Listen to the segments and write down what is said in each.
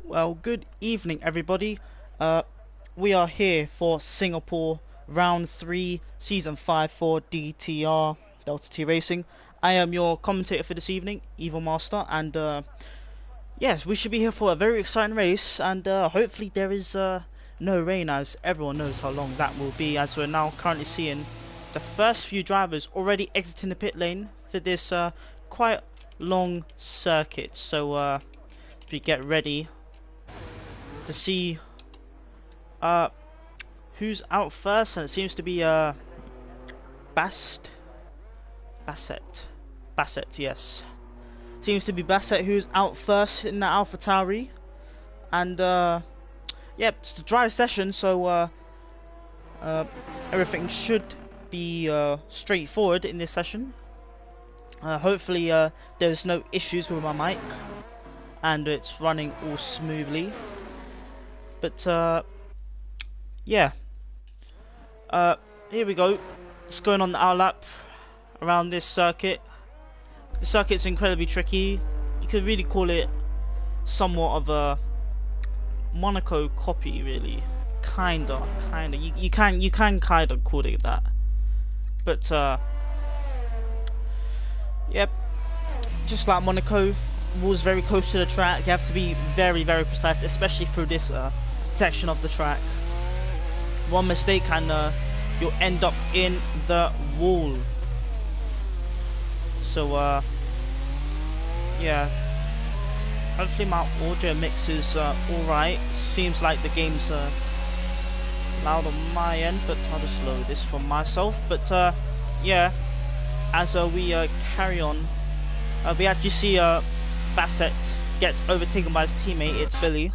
Well, good evening, everybody. Uh, we are here for Singapore Round 3, Season 5 for DTR, Delta T Racing. I am your commentator for this evening, Evil Master, and yes, we should be here for a very exciting race, and hopefully there is no rain, as everyone knows how long that will be, as we're now currently seeing the first few drivers already exiting the pit lane for this quite long circuit. So we get ready to see who's out first, and it seems to be Bassett, yes. Seems to be Bassett who's out first in the AlphaTauri, and yeah, it's the dry session, so everything should be straightforward in this session. Hopefully there's no issues with my mic, and it's running all smoothly. But yeah, here we go. It's going on our lap around this circuit. The circuit's incredibly tricky. You could really call it somewhat of a Monaco copy, really. Kinda. You can kinda call it that. But yep, just like Monaco, was very close to the track. You have to be very precise, especially through this section of the track. One mistake and you'll end up in the wall. So yeah, hopefully my audio mix is alright. Seems like the game's loud on my end, but I'll just load this for myself. But yeah, as we carry on, we actually see Bassett gets overtaken by his teammate. It's Billy,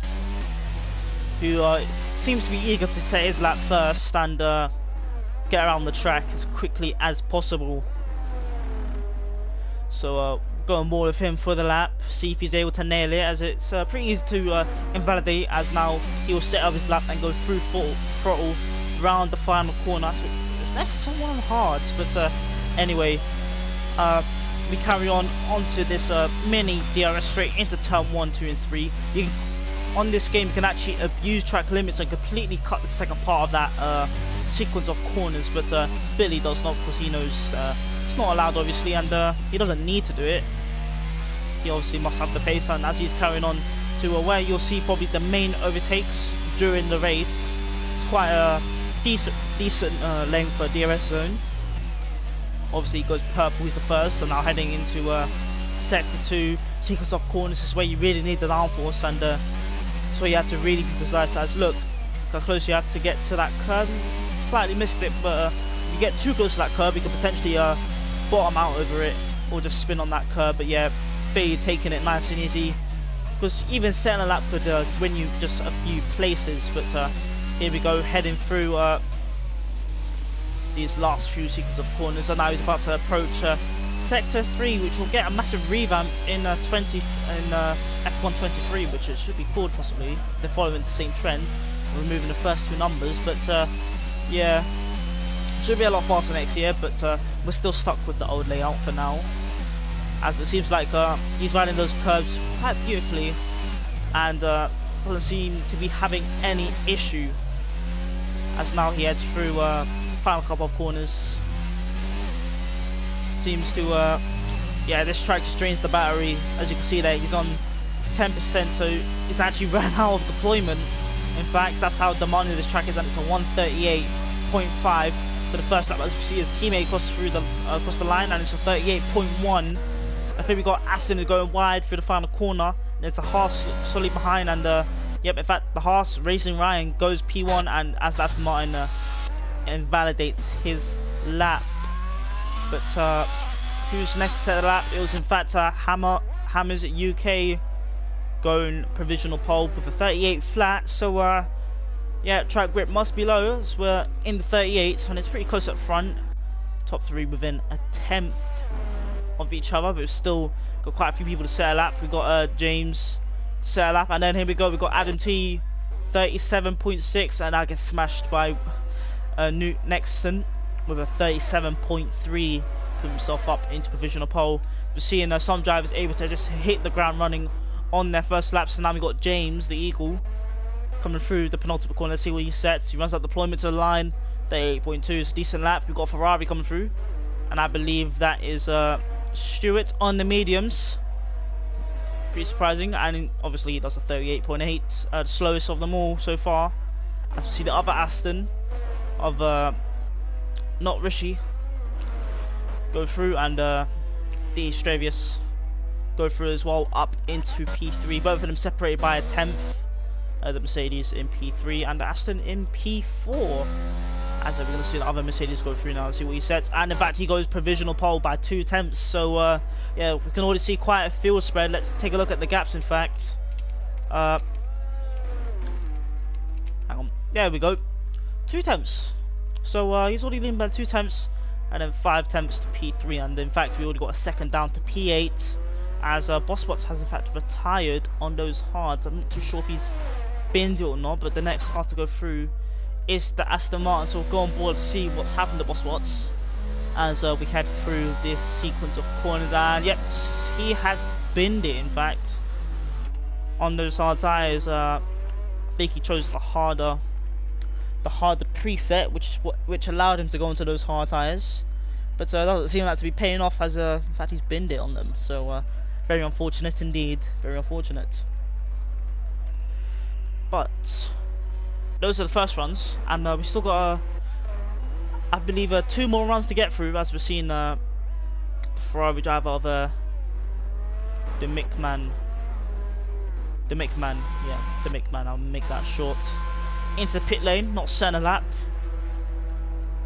who seems to be eager to set his lap first and get around the track as quickly as possible. So go on board with him for the lap, see if he's able to nail it, as it's pretty easy to invalidate, as now he will set up his lap and go through full throttle round the final corner. So that's somewhat on hards, but anyway, we carry on onto this mini DRS straight into turn 1, 2 and 3. On this game you can actually abuse track limits and completely cut the second part of that sequence of corners, but Billy does not, because he knows it's not allowed, obviously, and he doesn't need to do it. He obviously must have the pace, and as he's carrying on to where you'll see probably the main overtakes during the race, it's quite a decent length for DRS zone. Obviously he goes purple, he's the first, so now heading into sector 2, sequence of corners is where you really need the downforce, and so you have to really be precise. As look how close you have to get to that curve. Slightly missed it, but if you get too close to that curve, you could potentially bottom out over it or just spin on that curve. But yeah, Billy taking it nice and easy, because even setting a lap could win you just a few places. But here we go, heading through these last few sequences of corners, and now he's about to approach sector 3, which will get a massive revamp in F1 23, which it should be called possibly. They're following the same trend, removing the first two numbers, but yeah, should be a lot faster next year. But we're still stuck with the old layout for now, as it seems like he's riding those curves quite beautifully, and doesn't seem to be having any issue, as now he heads through final couple of corners. Seems to yeah, this track just drains the battery. As you can see there, he's on 10%, so he's actually ran out of deployment. In fact, that's how demanding this track is, and it's a 138.5 for the first lap. As you see, his teammate across the line, and it's a 38.1. I think we got Aston going wide through the final corner, and it's a Haas solely behind, and yep, in fact the Haas Racing Ryan goes P1, and as that's Martin invalidates his lap. But who's next to set the lap? It was in fact Hammers UK going provisional pole with a 38 flat. So yeah, track grip must be low, as we're in the 38s, and it's pretty close up front. Top 3 within a tenth of each other, but we've still got quite a few people to set a lap. We've got James to set a lap, and then here we go, we've got Adam T 37.6, and I get smashed by Newt Nexton with a 37.3, put himself up into provisional pole. We're seeing some drivers able to just hit the ground running on their first lap. So now we got James, the Eagle, coming through the penultimate corner. Let's see what he sets. He runs up deployment to the line. 38.2 is a decent lap. We've got Ferrari coming through, and I believe that is Stewart on the mediums. Pretty surprising, and obviously he does a 38.8, the slowest of them all so far. As we see the other Aston of not Rishi go through, and the Stravius go through as well up into P3. Both of them separated by a tenth. The Mercedes in P3 and the Aston in P4. As we're going to see the other Mercedes go through now and see what he sets. And in fact, he goes provisional pole by 2 tenths. So yeah, we can already see quite a field spread. Let's take a look at the gaps. In fact, hang on. There we go. 2 tenths. So he's already leading by 2 tenths, and then 5 tenths to P3. And in fact, we already got a second down to P8. As Bossbots has in fact retired on those hards. I'm not too sure if he's binned it or not, but the next hard to go through is the Aston Martin. So we'll go on board to see what's happened to Bossbots as we head through this sequence of corners. And yep, he has binned it in fact on those hard tyres. I think he chose the harder preset, which allowed him to go into those hard tyres. But it doesn't seem like to be paying off, as in fact he's binned it on them. So very unfortunate indeed, very unfortunate. But those are the first runs, and we still got, I believe, 2 more runs to get through, as we're seeing the Ferrari driver of the Mickman, I'll make that short, into the pit lane, not centre lap,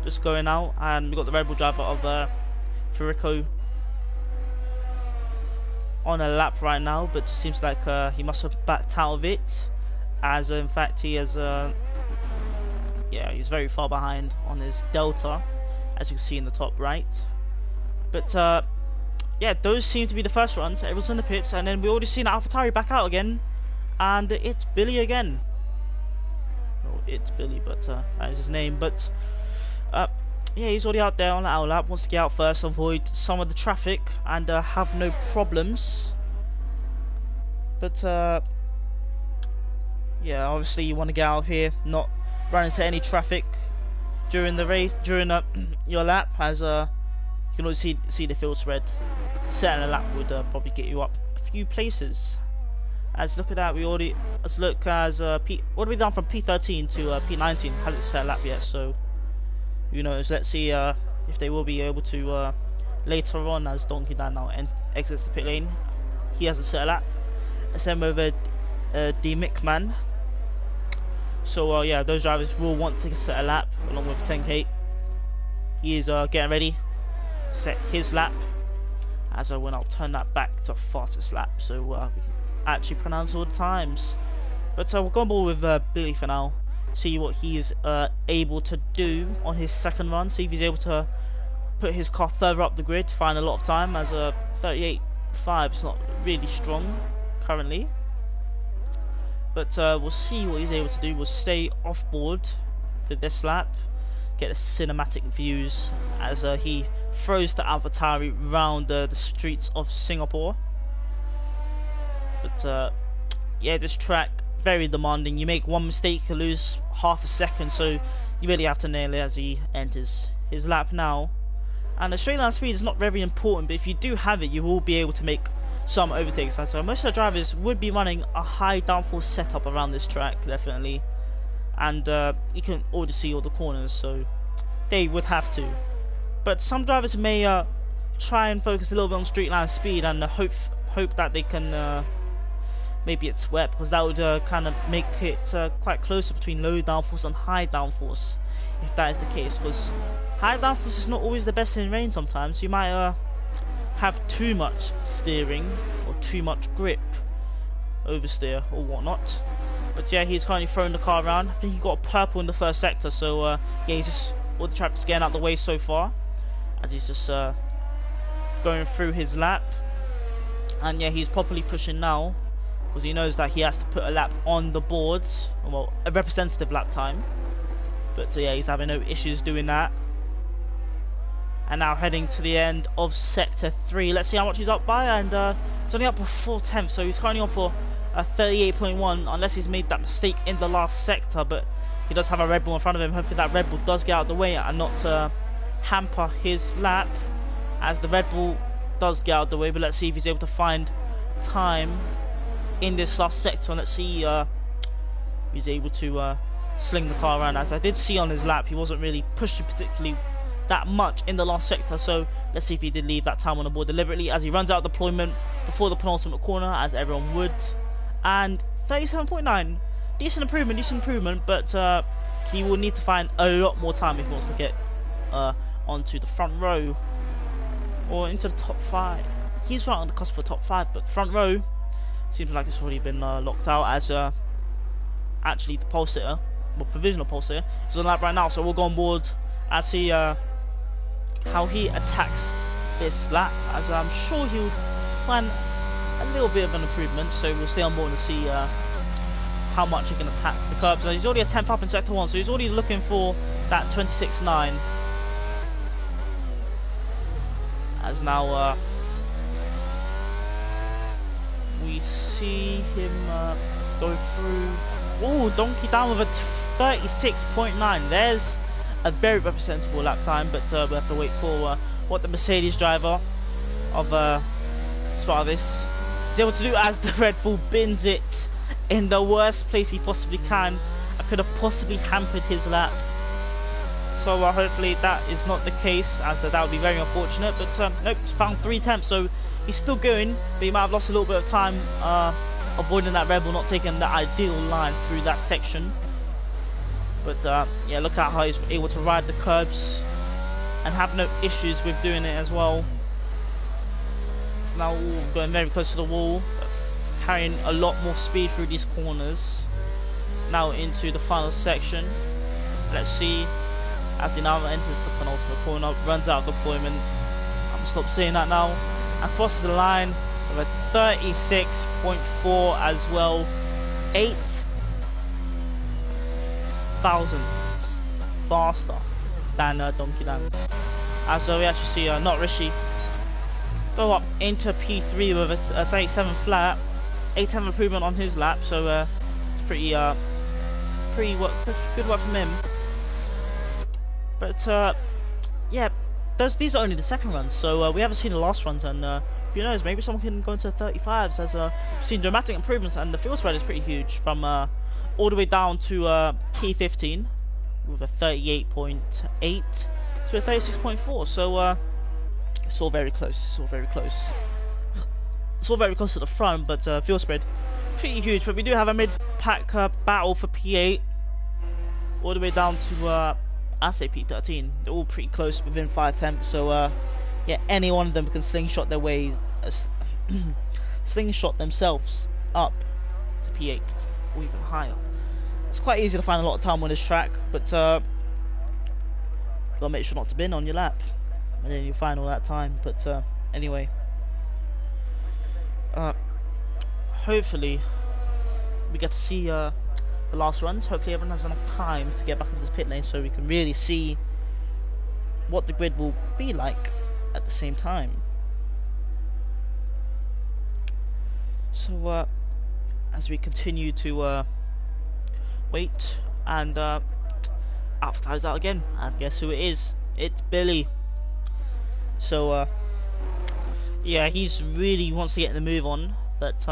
just going out. And we've got the Red Bull driver of Furico on a lap right now, but it seems like he must have backed out of it, as in fact he has yeah, he's very far behind on his delta, as you can see in the top right. But yeah, those seem to be the first runs. Everyone's in the pits, and then we already seen AlphaTauri back out again, and it's Billy again. Well, it's Billy, but that is his name. But yeah, he's already out there on the out lap. Wants to get out first, avoid some of the traffic, and have no problems. But yeah, obviously you want to get out of here, not run into any traffic during the race, during your lap, as you can always see the field spread. Setting a lap would probably get you up a few places. As look at that, we already, let's look as what have we done from P13 to P19? Hasn't set a lap yet, so who knows. Let's see if they will be able to later on, as Donkey Dan now exits the pit lane. He hasn't set a lap. Same over D Mickman. So yeah, those drivers will want to set a lap along with 10K. He is getting ready, set his lap. As when I'll turn that back to fastest lap, so we can actually pronounce all the times. But we'll go on board with Billy for now. See what he's able to do on his second run. See if he's able to put his car further up the grid, find a lot of time, as 38.5 is not really strong currently. But we'll see what he's able to do. We'll stay off board for this lap, get the cinematic views as he throws the AlphaTauri round the streets of Singapore. But yeah, this track very demanding. You make one mistake, you lose half a second, so you really have to nail it as he enters his lap now. And the straight line speed is not very important, but if you do have it, you will be able to make some overtakes. So most of the drivers would be running a high downforce setup around this track, definitely. And you can already see all the corners, so they would have to. But some drivers may try and focus a little bit on straight line speed and hope that they can maybe it's swept, because that would kind of make it quite closer between low downforce and high downforce, if that is the case. Because high downforce is not always the best in rain. Sometimes you might have too much steering or too much grip, oversteer or whatnot. But yeah, he's currently throwing the car around. I think he got a purple in the first sector, so yeah, he's just all the traffic's getting out of the way so far, as he's just going through his lap. And yeah, he's properly pushing now, because he knows that he has to put a lap on the boards, well, a representative lap time. But yeah, he's having no issues doing that. And now heading to the end of sector 3. Let's see how much he's up by, and He's only up for 4/10, so he's currently on for 38.1, unless he's made that mistake in the last sector. But he does have a Red Bull in front of him. Hopefully that Red Bull does get out of the way and not hamper his lap, as the Red Bull does get out of the way. But let's see if he's able to find time in this last sector, and let's see if he's able to sling the car around. As I did see on his lap, he wasn't really pushing particularly that much in the last sector, so let's see if he did leave that time on the board deliberately, as he runs out of deployment before the penultimate corner, as everyone would. And 37.9, decent improvement, but he will need to find a lot more time if he wants to get onto the front row or into the top 5. He's right on the cusp for top 5, but front row seems like it's already been locked out, as actually the pole sitter, well, provisional pole sitter, is on lap right now. So we'll go on board and see how he attacks this lap, as I'm sure he'll find a little bit of an improvement. So we'll stay on board and see how much he can attack the curbs. He's already a 10th up in sector 1, so he's already looking for that 26.9. As now we see him go through. Oh, donkey down with a 36.9. There's a very representable lap time, but we have to wait for what the Mercedes driver of Sparvis is able to do, as the Red Bull bins it in the worst place he possibly can. I could have possibly hampered his lap, so hopefully that is not the case, as that would be very unfortunate. But nope, it's found 3/10, so he's still going, but he might have lost a little bit of time avoiding that Red Bull, not taking the ideal line through that section. But yeah, look at how he's able to ride the curbs and have no issues with doing it as well. It's now going very close to the wall, carrying a lot more speed through these corners. Now into the final section. Let's see, as he now enters the penultimate corner, runs out of deployment. I'm gonna stop saying that now, and crosses the line with a 36.4 as well. 8 thousandths faster than Donkey Dang. As we actually see Not Rishi go up into P3 with a 37 flat, 8/10 improvement on his lap. So it's pretty good work from him. But yeah, these are only the second runs, so we haven't seen the last runs, and who knows, maybe someone can go into 35s, as we've seen dramatic improvements, and the field spread is pretty huge, from all the way down to P15 with a 38.8 to a 36.4. So it's all very close. It's all very close. It's all very close to the front, but field spread pretty huge. But we do have a mid-pack battle for P8, all the way down to I'd say P13. They're all pretty close, within 5/10. So yeah, any one of them can slingshot their ways, slingshot themselves up to P8 or even higher. It's quite easy to find a lot of time on this track, but gotta make sure not to bin on your lap, and then you find all that time. But anyway, hopefully we get to see the last runs. Hopefully everyone has enough time to get back into the pit lane, so we can really see what the grid will be like at the same time. So as we continue to wait and advertise out again, and guess who it is? It's Billy. So yeah, he's really wants to get the move on, but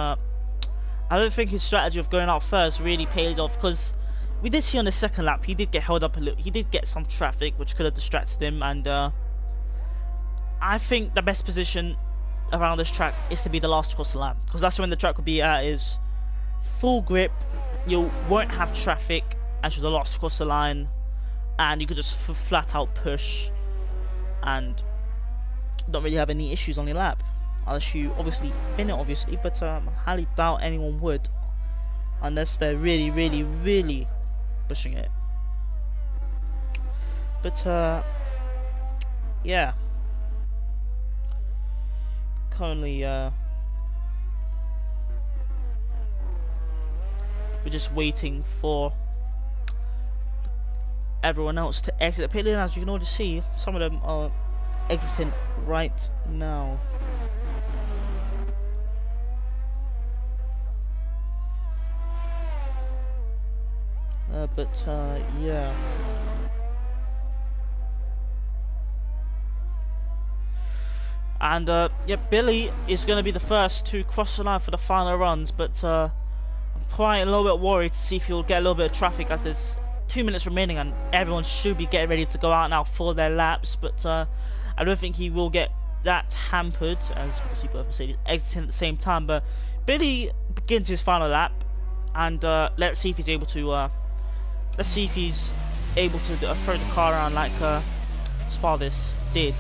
I don't think his strategy of going out first really pays off, because we did see on the second lap he did get held up a little. He did get some traffic which could have distracted him, and I think the best position around this track is to be the last across the line, because that's when the track will be at its full grip. You won't have traffic as you're the last across the line, and you could just flat out push and don't really have any issues on your lap, unless you obviously bin it, obviously. But I highly doubt anyone would, unless they're really pushing it. But yeah, currently we're just waiting for everyone else to exit the pit lane. As you can already see, some of them are exiting right now. Yeah. And yeah, Billy is going to be the first to cross the line for the final runs, but I'm quite a little bit worried to see if he'll get a little bit of traffic, as there's 2 minutes remaining and everyone should be getting ready to go out now for their laps. But I don't think he will get that hampered, as you can see both Mercedes exiting at the same time. But Billy begins his final lap, and let's see if he's able to throw the car around like Sparvis did.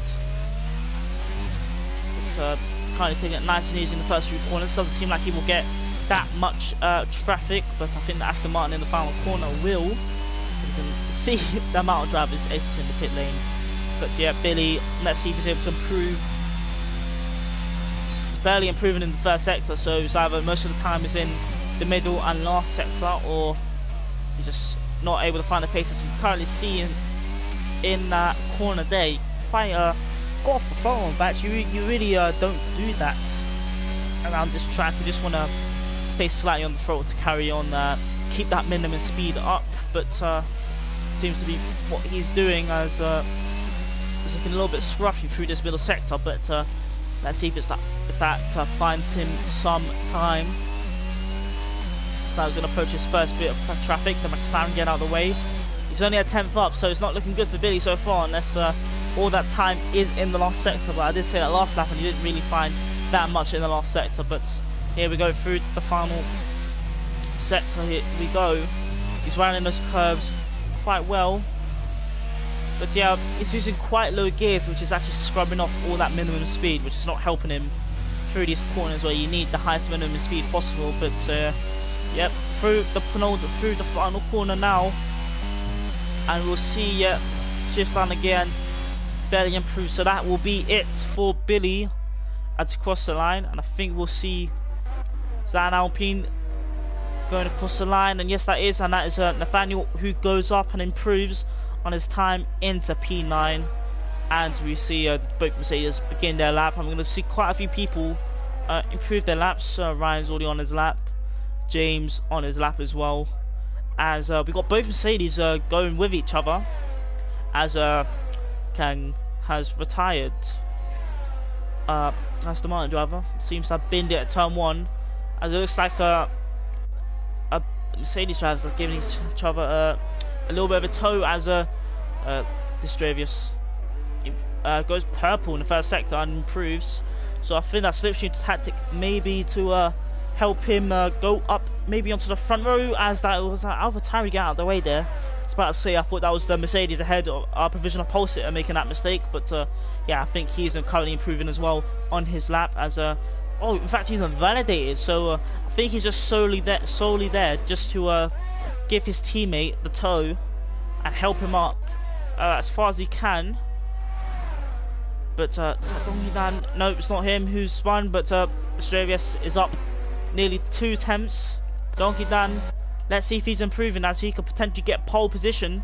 Kind of taking it nice and easy in the first few corners. Doesn't seem like he will get that much traffic, but I think that Aston Martin in the final corner will. You can see the amount of drivers exiting the pit lane. But yeah, Billy, let's see if he's able to improve. He's barely improving in the first sector, so it's either most of the time he's in the middle and last sector, or he's just not able to find the pace. As you currently see in that corner there, quite got off the phone, but you really don't do that around this track. You just want to stay slightly on the throttle to carry on, keep that minimum speed up. But seems to be what he's doing, as he's looking a little bit scruffy through this middle sector. But let's see if that finds him some time. So now he's going to approach his first bit of traffic. The McLaren get out of the way. He's only at 10th up, so it's not looking good for Billy so far, unless all that time is in the last sector. But I did say that last lap and he didn't really find that much in the last sector. But here we go through the final sector. Here we go. He's running those curves quite well. But yeah, he's using quite low gears, which is actually scrubbing off all that minimum speed, which is not helping him through these corners where you need the highest minimum speed possible. But yep, through the final corner now, and we'll see shift down again, barely improve. So that will be it for Billy as he cross the line, and I think we'll see Zan Alpine going across the line, and yes, that is Nathaniel, who goes up and improves on his time into P9, and we see both Mercedes begin their lap. I'm going to see quite a few people improve their laps. Ryan's already on his lap, James on his lap as well, as we got both Mercedes going with each other, as Kang has retired. Aston Martin driver seems to have binned it at turn 1, as it looks like a Mercedes drivers are giving each other a little bit of a tow, as Distravius goes purple in the first sector and improves. So I think that slipstream tactic maybe to help him go up maybe onto the front row, as that was AlphaTauri get out of the way there. I was about to say I thought that was the Mercedes ahead of our provisional pulsar making that mistake, but yeah, I think he's currently improving as well on his lap, as oh, in fact he's invalidated, so I think he's just solely there just to give his teammate the tow and help him up as far as he can. But no, it's not him who's spun, but Stravius is up nearly 2 attempts. Donkey Dan, let's see if he's improving, as he could potentially get pole position.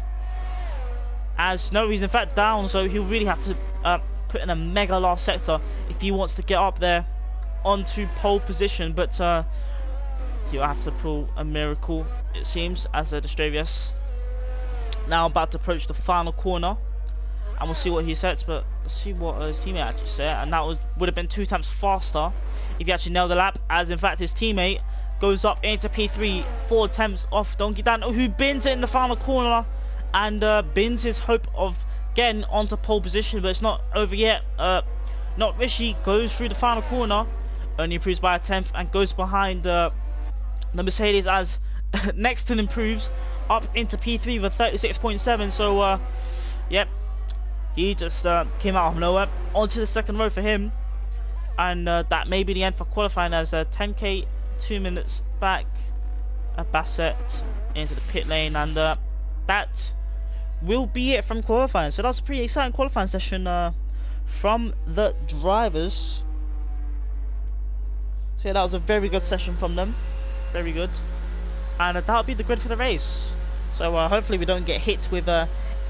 As no, he's in fact down, so he'll really have to put in a mega last sector if he wants to get up there onto pole position. But he'll have to pull a miracle, it seems, as Distravius now about to approach the final corner, and we'll see what he sets. But let's see what his teammate actually set, and that would have been 2 times faster if he actually nailed the lap, as in fact his teammate goes up into P3, 4 attempts off Donkey Dan, who bins it in the final corner and bins his hope of getting onto pole position. But it's not over yet. Not Rishi goes through the final corner, only improves by a 10th, and goes behind the Mercedes, as Nexton improves up into P3 with 36.7. So yep, he just came out of nowhere onto the second row for him, and that may be the end for qualifying, as 10k 2 minutes back, Bassett into the pit lane, and that will be it from qualifying. So that's a pretty exciting qualifying session from the drivers. So yeah, that was a very good session from them, very good, and that'll be the grid for the race. So hopefully we don't get hit with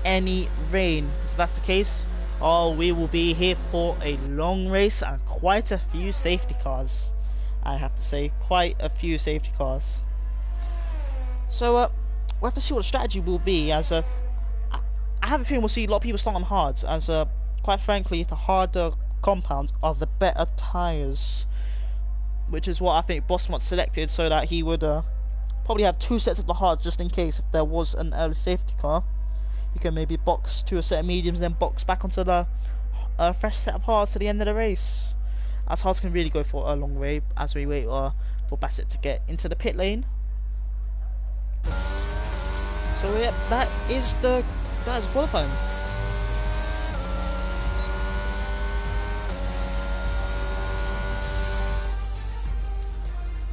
any rain. If that's the case, we will be here for a long race and quite a few safety cars. I have to say, quite a few safety cars. So we'll have to see what the strategy will be, as I have a feeling we'll see a lot of people start on hards, as quite frankly the harder compounds are the better tyres, which is what I think Bossmont selected, so that he would probably have 2 sets of the hards just in case if there was an early safety car. You can maybe box to a set of mediums, then box back onto the fresh set of hards to the end of the race, as hards can really go for a long way as we wait for Bassett to get into the pit lane. So yeah, that is qualifying.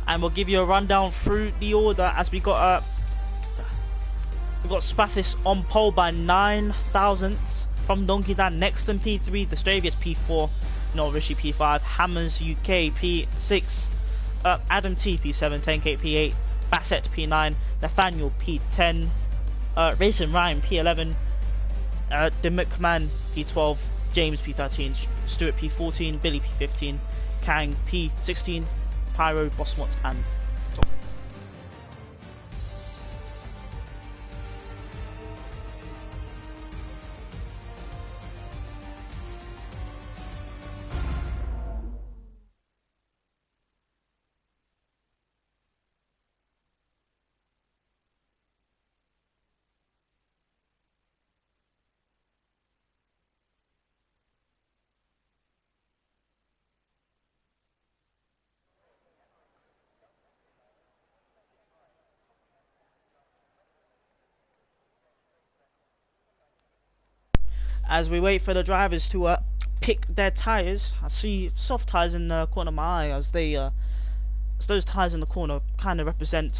And we'll give you a rundown through the order, as we got Spathis on pole by 9 thousandths from Donkey Dan. Next in P3, Destravius P4, Rishi P5, Hammers UK P6, Adam T P7, 10K P8, Bassett P9, Nathaniel P10, Racing Ryan P11, the McMahon P12, James P13, Stuart P14, Billy P15, Kang P16, Pyro, Bossmont and Tom. As we wait for the drivers to pick their tyres, I see soft tyres in the corner of my eye, as those tyres in the corner kind of represent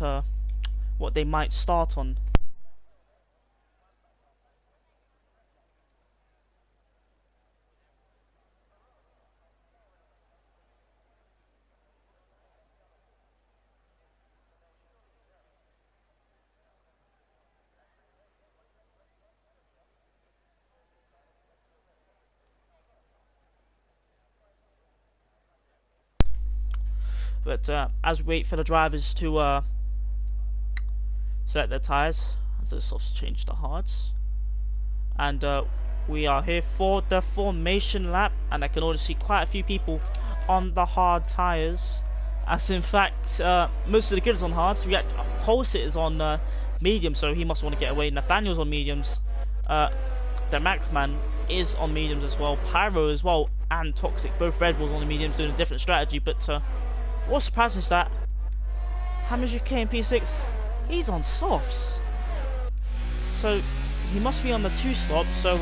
what they might start on. But as we wait for the drivers to select their tyres, as the softs change to hards, and we are here for the formation lap, and I can already see quite a few people on the hard tyres, as in fact most of the grids on hards. We got Holsit is on medium, so he must want to get away. Nathaniel's on mediums, the Maxman is on mediums as well, Pyro as well, and Toxic, both Red Bulls on the mediums, doing a different strategy. But what's surprising is that Hammers UK and P6, he's on softs, so he must be on the 2 slot. So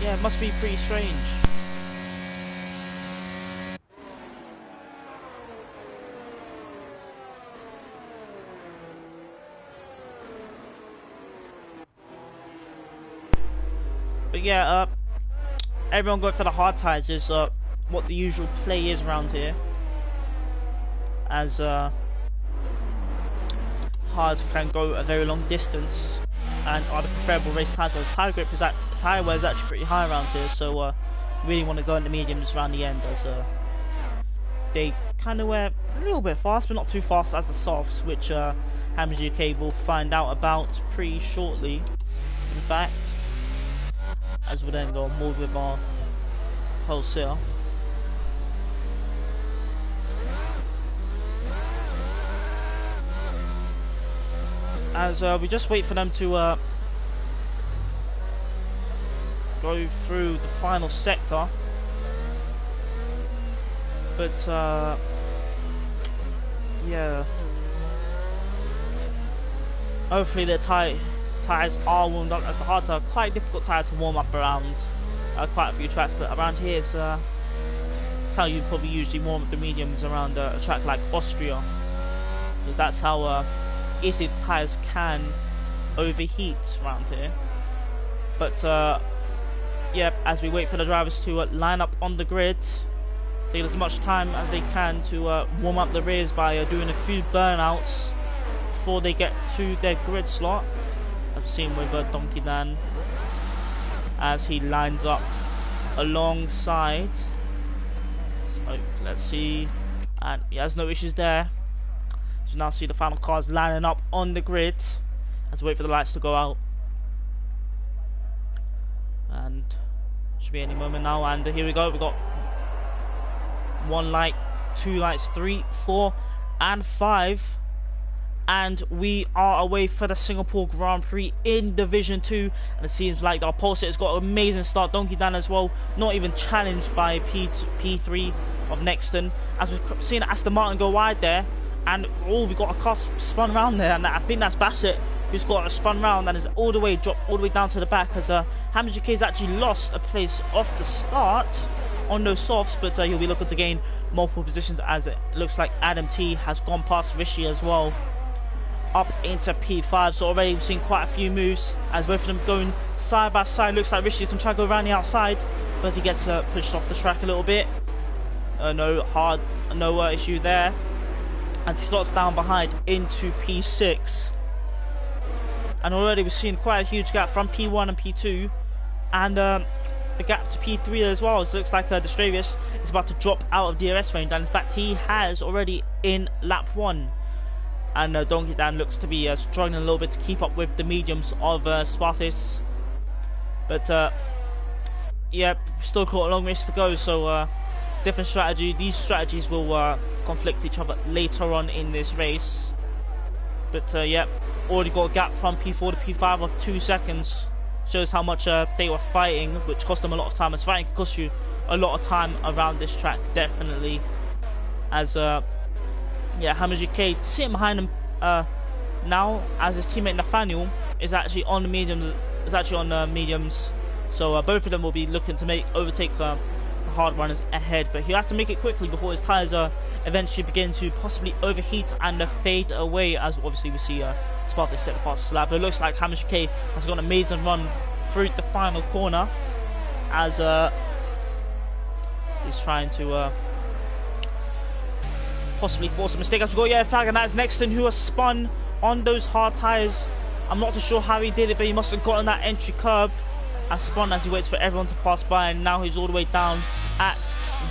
yeah, it must be pretty strange. But yeah, everyone going for the hard tyres is what the usual play is around here, as hards can go a very long distance and are the preferable race tyres. So tyre grip is tyre wear is actually pretty high around here, so really want to go in the mediums around the end, as they kind of wear a little bit fast, but not too fast as the softs, which Hammers UK will find out about pretty shortly, in fact, as we'll then go more with our wholesale. As we just wait for them to go through the final sector, but yeah, hopefully their tyres are warmed up, as the hards are quite a difficult tyre to warm up around quite a few tracks. But around here it's how you probably usually warm up the mediums around a track like Austria, because that's how easily the tyres can overheat around here. But yeah, as we wait for the drivers to line up on the grid, they get as much time as they can to warm up the rears by doing a few burnouts before they get to their grid slot, as we've seen with Donkey Dan, as he lines up alongside. So let's see, and he has no issues there. You now see the final cars lining up on the grid as we wait for the lights to go out. And should be any moment now. And here we go. We got 1 light, 2 lights, 3, 4, and 5. And we are away for the Singapore Grand Prix in Division 2. And it seems like our pole sitter's got an amazing start. Donkey Dan as well, not even challenged by P3 of Nexton. As we've seen Aston Martin go wide there. And oh, we got a car spun around there. And I think that's Bassett who's got a spun round and is all the way dropped all the way down to the back. As Hamilton GK has actually lost a place off the start on those softs. But he'll be looking to gain multiple positions, as it looks like Adam T has gone past Rishi as well, up into P5. So already we've seen quite a few moves as both of them going side by side. Looks like Rishi can try to go around the outside, but he gets pushed off the track a little bit. No issue there, and he slots down behind into P6. And already we've seen quite a huge gap from P1 and P2, and the gap to P3 as well. It looks like Destravius is about to drop out of DRS range, and in fact he has already in lap 1. And Donkey Dan looks to be struggling a little bit to keep up with the mediums of Sparthis. But yeah, still got a long race to go, so different strategy. These strategies will conflict each other later on in this race. But yeah, already got a gap from P4 to P5 of 2 seconds. Shows how much they were fighting, which cost them a lot of time. As fighting can cost you a lot of time around this track, definitely. As yeah, Hamilton GK sitting behind him now, as his teammate Nathaniel is actually on the mediums. So both of them will be looking to overtake the hard runners ahead, but he'll have to make it quickly before his tyres eventually begin to possibly overheat and fade away. As obviously we see Sparthis set the fastest lap. But it looks like Hamilton GK has got an amazing run through the final corner, as he's trying to possibly force a mistake. As we got a flag, and that's Nexton, who has spun on those hard tyres. I'm not too sure how he did it, but he must have gotten that entry curb and spun as he waits for everyone to pass by, and now he's all the way down at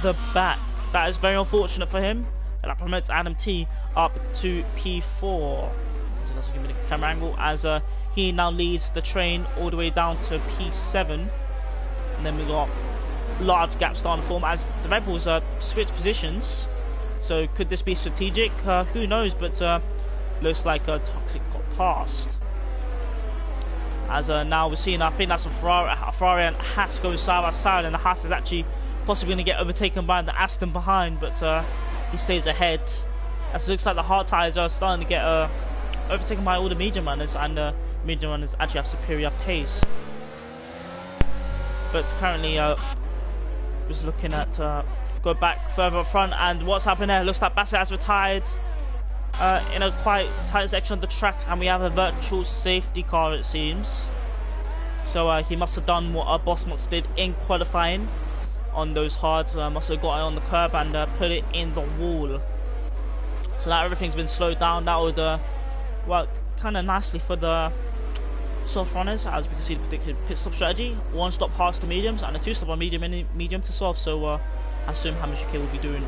the back. That is very unfortunate for him, and that promotes Adam T up to P4. So let's give me the camera angle as he now leads the train all the way down to P7, and then we got large gaps starting to form as the Red Bulls switch positions. So could this be strategic? Who knows? But looks like Toxic got past. As now we're seeing, I think that's a Ferrari and Haas go side by side, and the Haas is actually possibly going to get overtaken by the Aston behind, but he stays ahead. As it looks like the hard tyres are starting to get overtaken by all the medium runners, and medium runners actually have superior pace. But currently, just looking at go back further up front, and what's happened there? Looks like Bassett has retired in a quite tight section of the track, and we have a virtual safety car, it seems. So he must have done what Bosmots did in qualifying on those hards. Must have got it on the curb and put it in the wall. So now everything's been slowed down. That would work kind of nicely for the soft runners, as we can see the predicted pit stop strategy: 1 stop hards to mediums and a 2 stop on medium to soft. So I assume Hamilton GK will be doing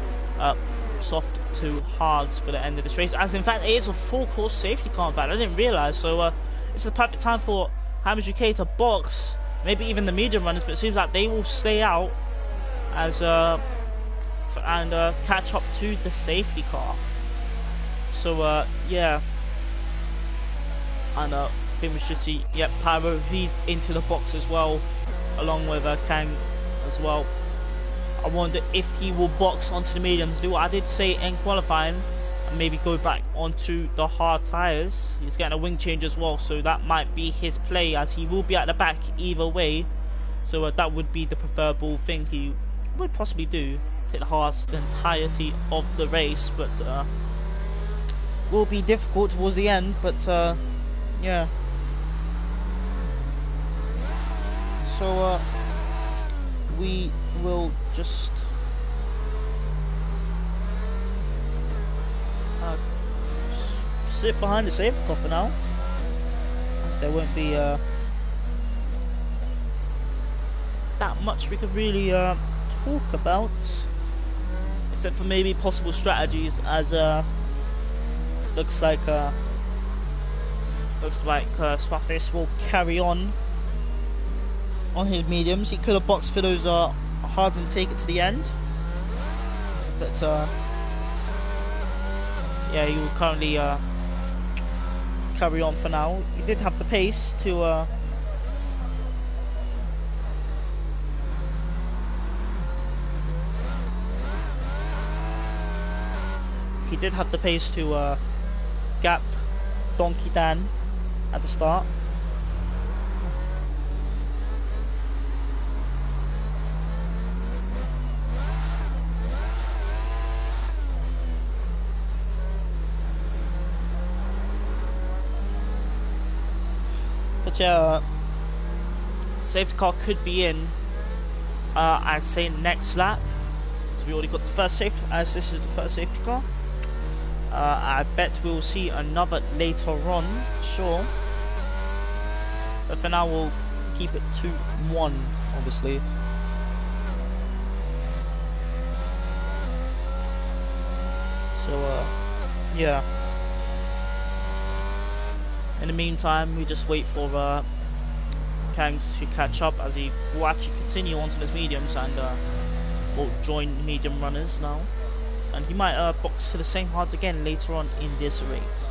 soft to hards for the end of this race, as in fact it is a full course safety car. In fact, I didn't realise. So it's the perfect time for Hamilton GK to box, maybe even the medium runners, but it seems like they will stay out as and catch up to the safety car. So yeah, and I think we should see, yep, Pyro, he's into the box as well, along with Kang as well. I wonder if he will box onto the mediums, do what I did say in qualifying, and maybe go back onto the hard tyres. He's getting a wing change as well, so that might be his play, as he will be at the back either way. So that would be the preferable thing he would possibly do, take the hards the entirety of the race, but will be difficult towards the end. But yeah, so we will just sit behind the safety car for now, as there won't be that much we could really talk about, except for maybe possible strategies, as looks like Spartacus will carry on his mediums. He could have boxed for those hard and take it to the end, but yeah, he will currently carry on for now. He did have the pace to gap Donkey Dan at the start. But yeah, safety car could be in, I'd say next lap. So we already got the first safety, as this is the first safety car. I bet we'll see another later on, sure. But for now we'll keep it 2-1, obviously. So yeah. In the meantime, we just wait for Kangs to catch up, as he will actually continue onto his mediums and will join the medium runners now. And he might box to the same hards again later on in this race.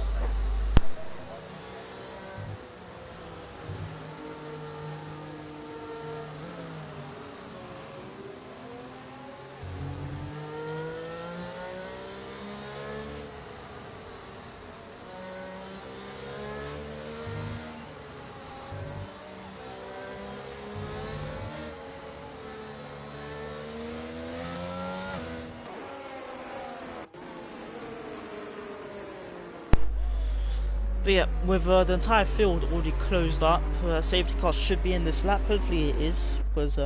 But yeah, with the entire field already closed up, safety car should be in this lap. Hopefully it is, because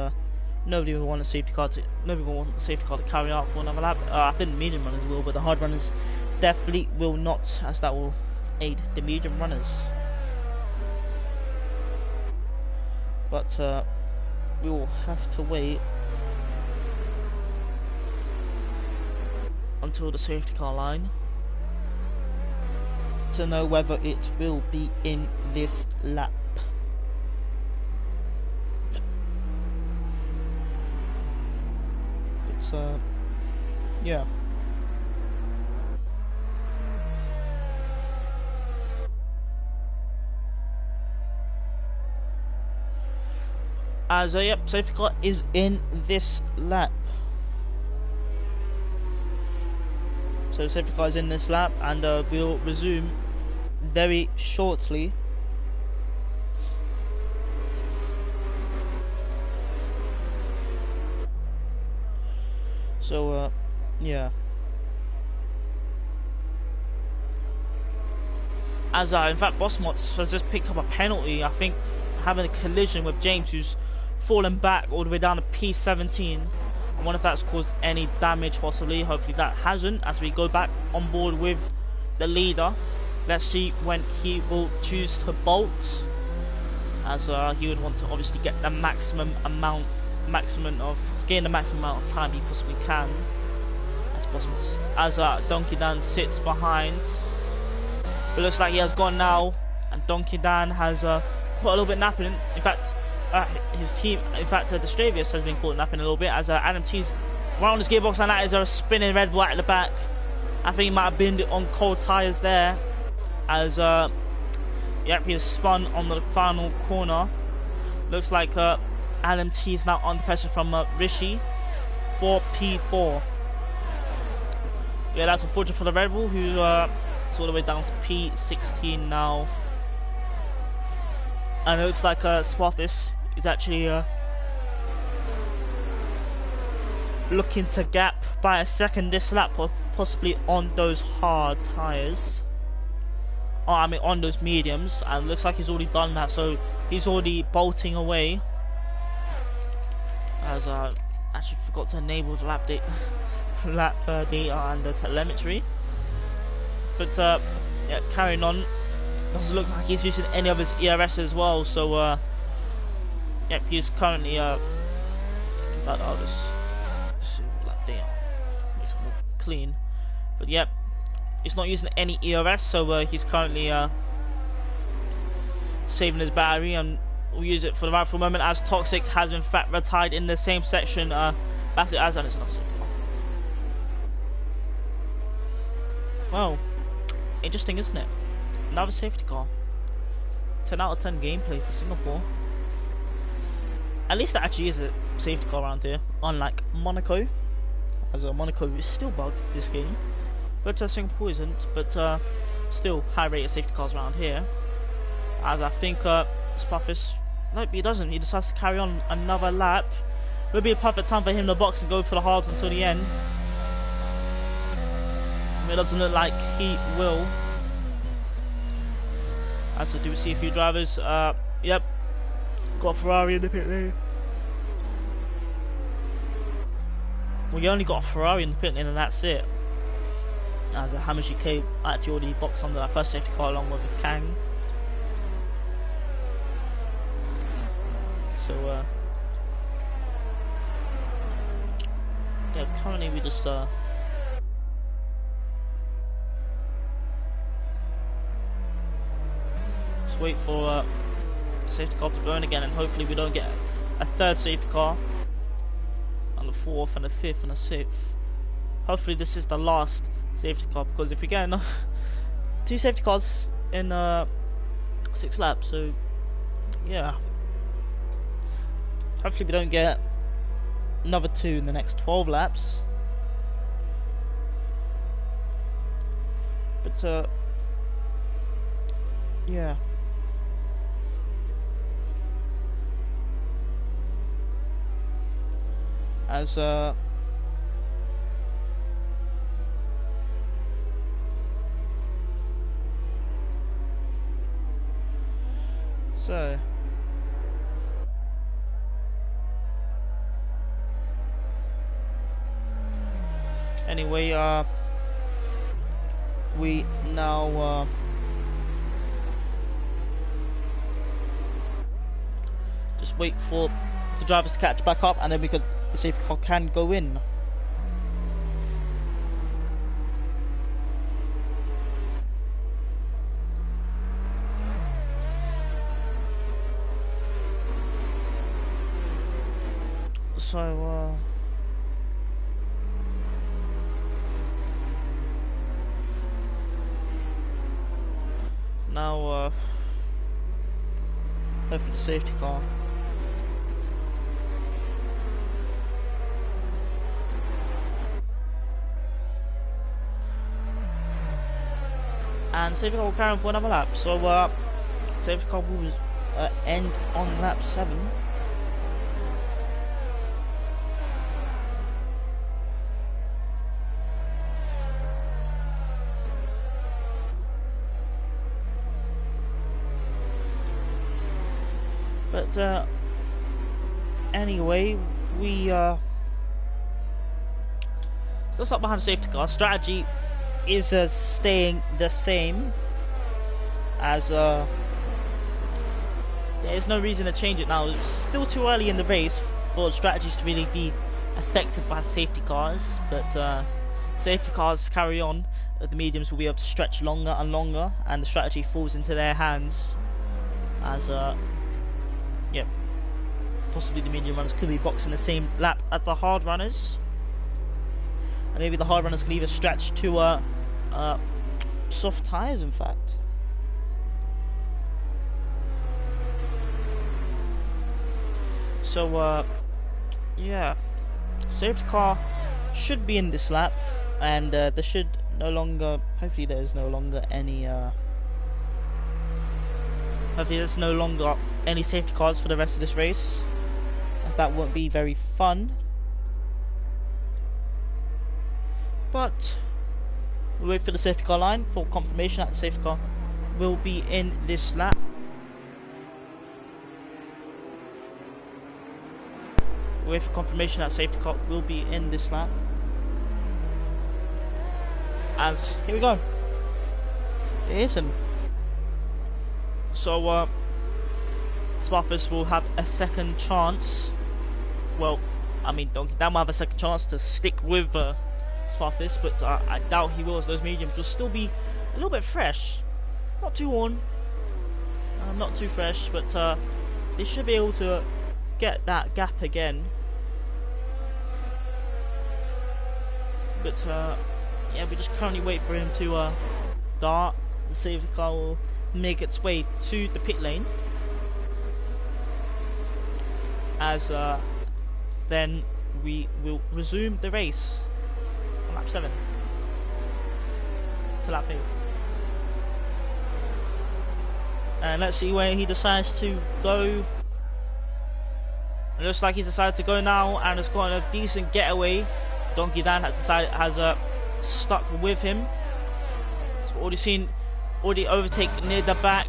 nobody will want a safety car to carry out for another lap. I think the medium runners will, but the hard runners definitely will not, as that will aid the medium runners. But we will have to wait until the safety car line to know whether it will be in this lap. But yeah. As yep, safety car is in this lap. So safety car is in this lap, and we'll resume very shortly. So yeah. As in fact, Bossmots has just picked up a penalty, I think, having a collision with James, who's fallen back all the way down to P17. I wonder if that's caused any damage, possibly. Hopefully that hasn't, as we go back on board with the leader. Let's see when he will choose to bolt, as he would want to obviously get the maximum amount of time he possibly can as possible. As Donkey Dan sits behind, it looks like he has gone now, and Donkey Dan has caught a little bit napping. In fact, his team, the Stravius has been caught napping a little bit, as Adam T's right on his gearbox, and that is a spinning red light at the back. I think he might have been on cold tyres there, as yep, he has spun on the final corner. Looks like Adam T is now under pressure from Rishi for P4. Yeah, that's unfortunate for the Red Bull, who is all the way down to P16 now. And it looks like Spartacus is actually looking to gap by a second this lap, or possibly on those hard tyres. Oh, I mean on those mediums, and it looks like he's already done that, so he's already bolting away. As I actually forgot to enable the lap data and the telemetry. But yeah, carrying on. Doesn't look like he's using any of his ERS as well, so yep, he's currently in fact, I'll just see lap data, makes it more clean. But yep, he's not using any ERS, so he's currently saving his battery, and we'll use it for the rightful moment as Toxic has in fact retired in the same section. That's it, as and it's another safety car. Well, interesting, isn't it? Another safety car. 10 out of 10 gameplay for Singapore. At least that actually is a safety car around here, unlike Monaco, as Monaco is still bugged this game, but Singapore isn't. But still high rated safety cars around here, as I think Spuffis, nope, he doesn't. He decides to carry on another lap. Would be a perfect time for him to box and go for the hards until the end. It doesn't look like he will. As I do see a few drivers. Yep, got a Ferrari in the pit lane. We only got a Ferrari in the pit lane, and that's it. As a Hammer GK actually already boxed under that first safety car along with a Kang. So yeah, currently we just wait for safety car to burn again, and hopefully we don't get a third safety car, and a fourth, and a fifth, and a sixth. Hopefully this is the last safety car, because if we get enough 2 safety cars in 6 laps, so yeah, hopefully we don't get another 2 in the next 12 laps. But yeah. As so anyway, we now just wait for the drivers to catch back up, and then the safety car can go in. So now go for the safety car. And safety car will carry on for another lap. So safety car will end on lap 7. But anyway, we still stuck behind the safety car. Strategy is staying the same, as there's no reason to change it now. It's still too early in the race for strategies to really be affected by safety cars, but safety cars carry on. The mediums will be able to stretch longer and longer, and the strategy falls into their hands, as yeah, possibly the medium runners could be boxing the same lap as the hard runners, and maybe the hard runners can either stretch to soft tyres, in fact. So yeah, safety car should be in this lap, and there should no longer, hopefully there's no longer any hopefully there's no longer any safety cars for the rest of this race, as that won't be very fun. But we'll wait for the safety car line for confirmation that the safety car will be in this lap. We'll wait for confirmation that safety car will be in this lap. As here we go, it isn't. So Sparfus will have a second chance. Well, I mean, Donkey Dan will have a second chance to stick with past this, but I doubt he will, as those mediums will still be a little bit fresh. Not too worn, not too fresh, but they should be able to get that gap again. But yeah, we just currently wait for him to dart to see if the car will make its way to the pit lane. As then we will resume the race on lap 7 to lap 8. And let's see where he decides to go. It looks like he's decided to go now and has gotten a decent getaway. Donkey Dan has stuck with him. So already overtake near the back.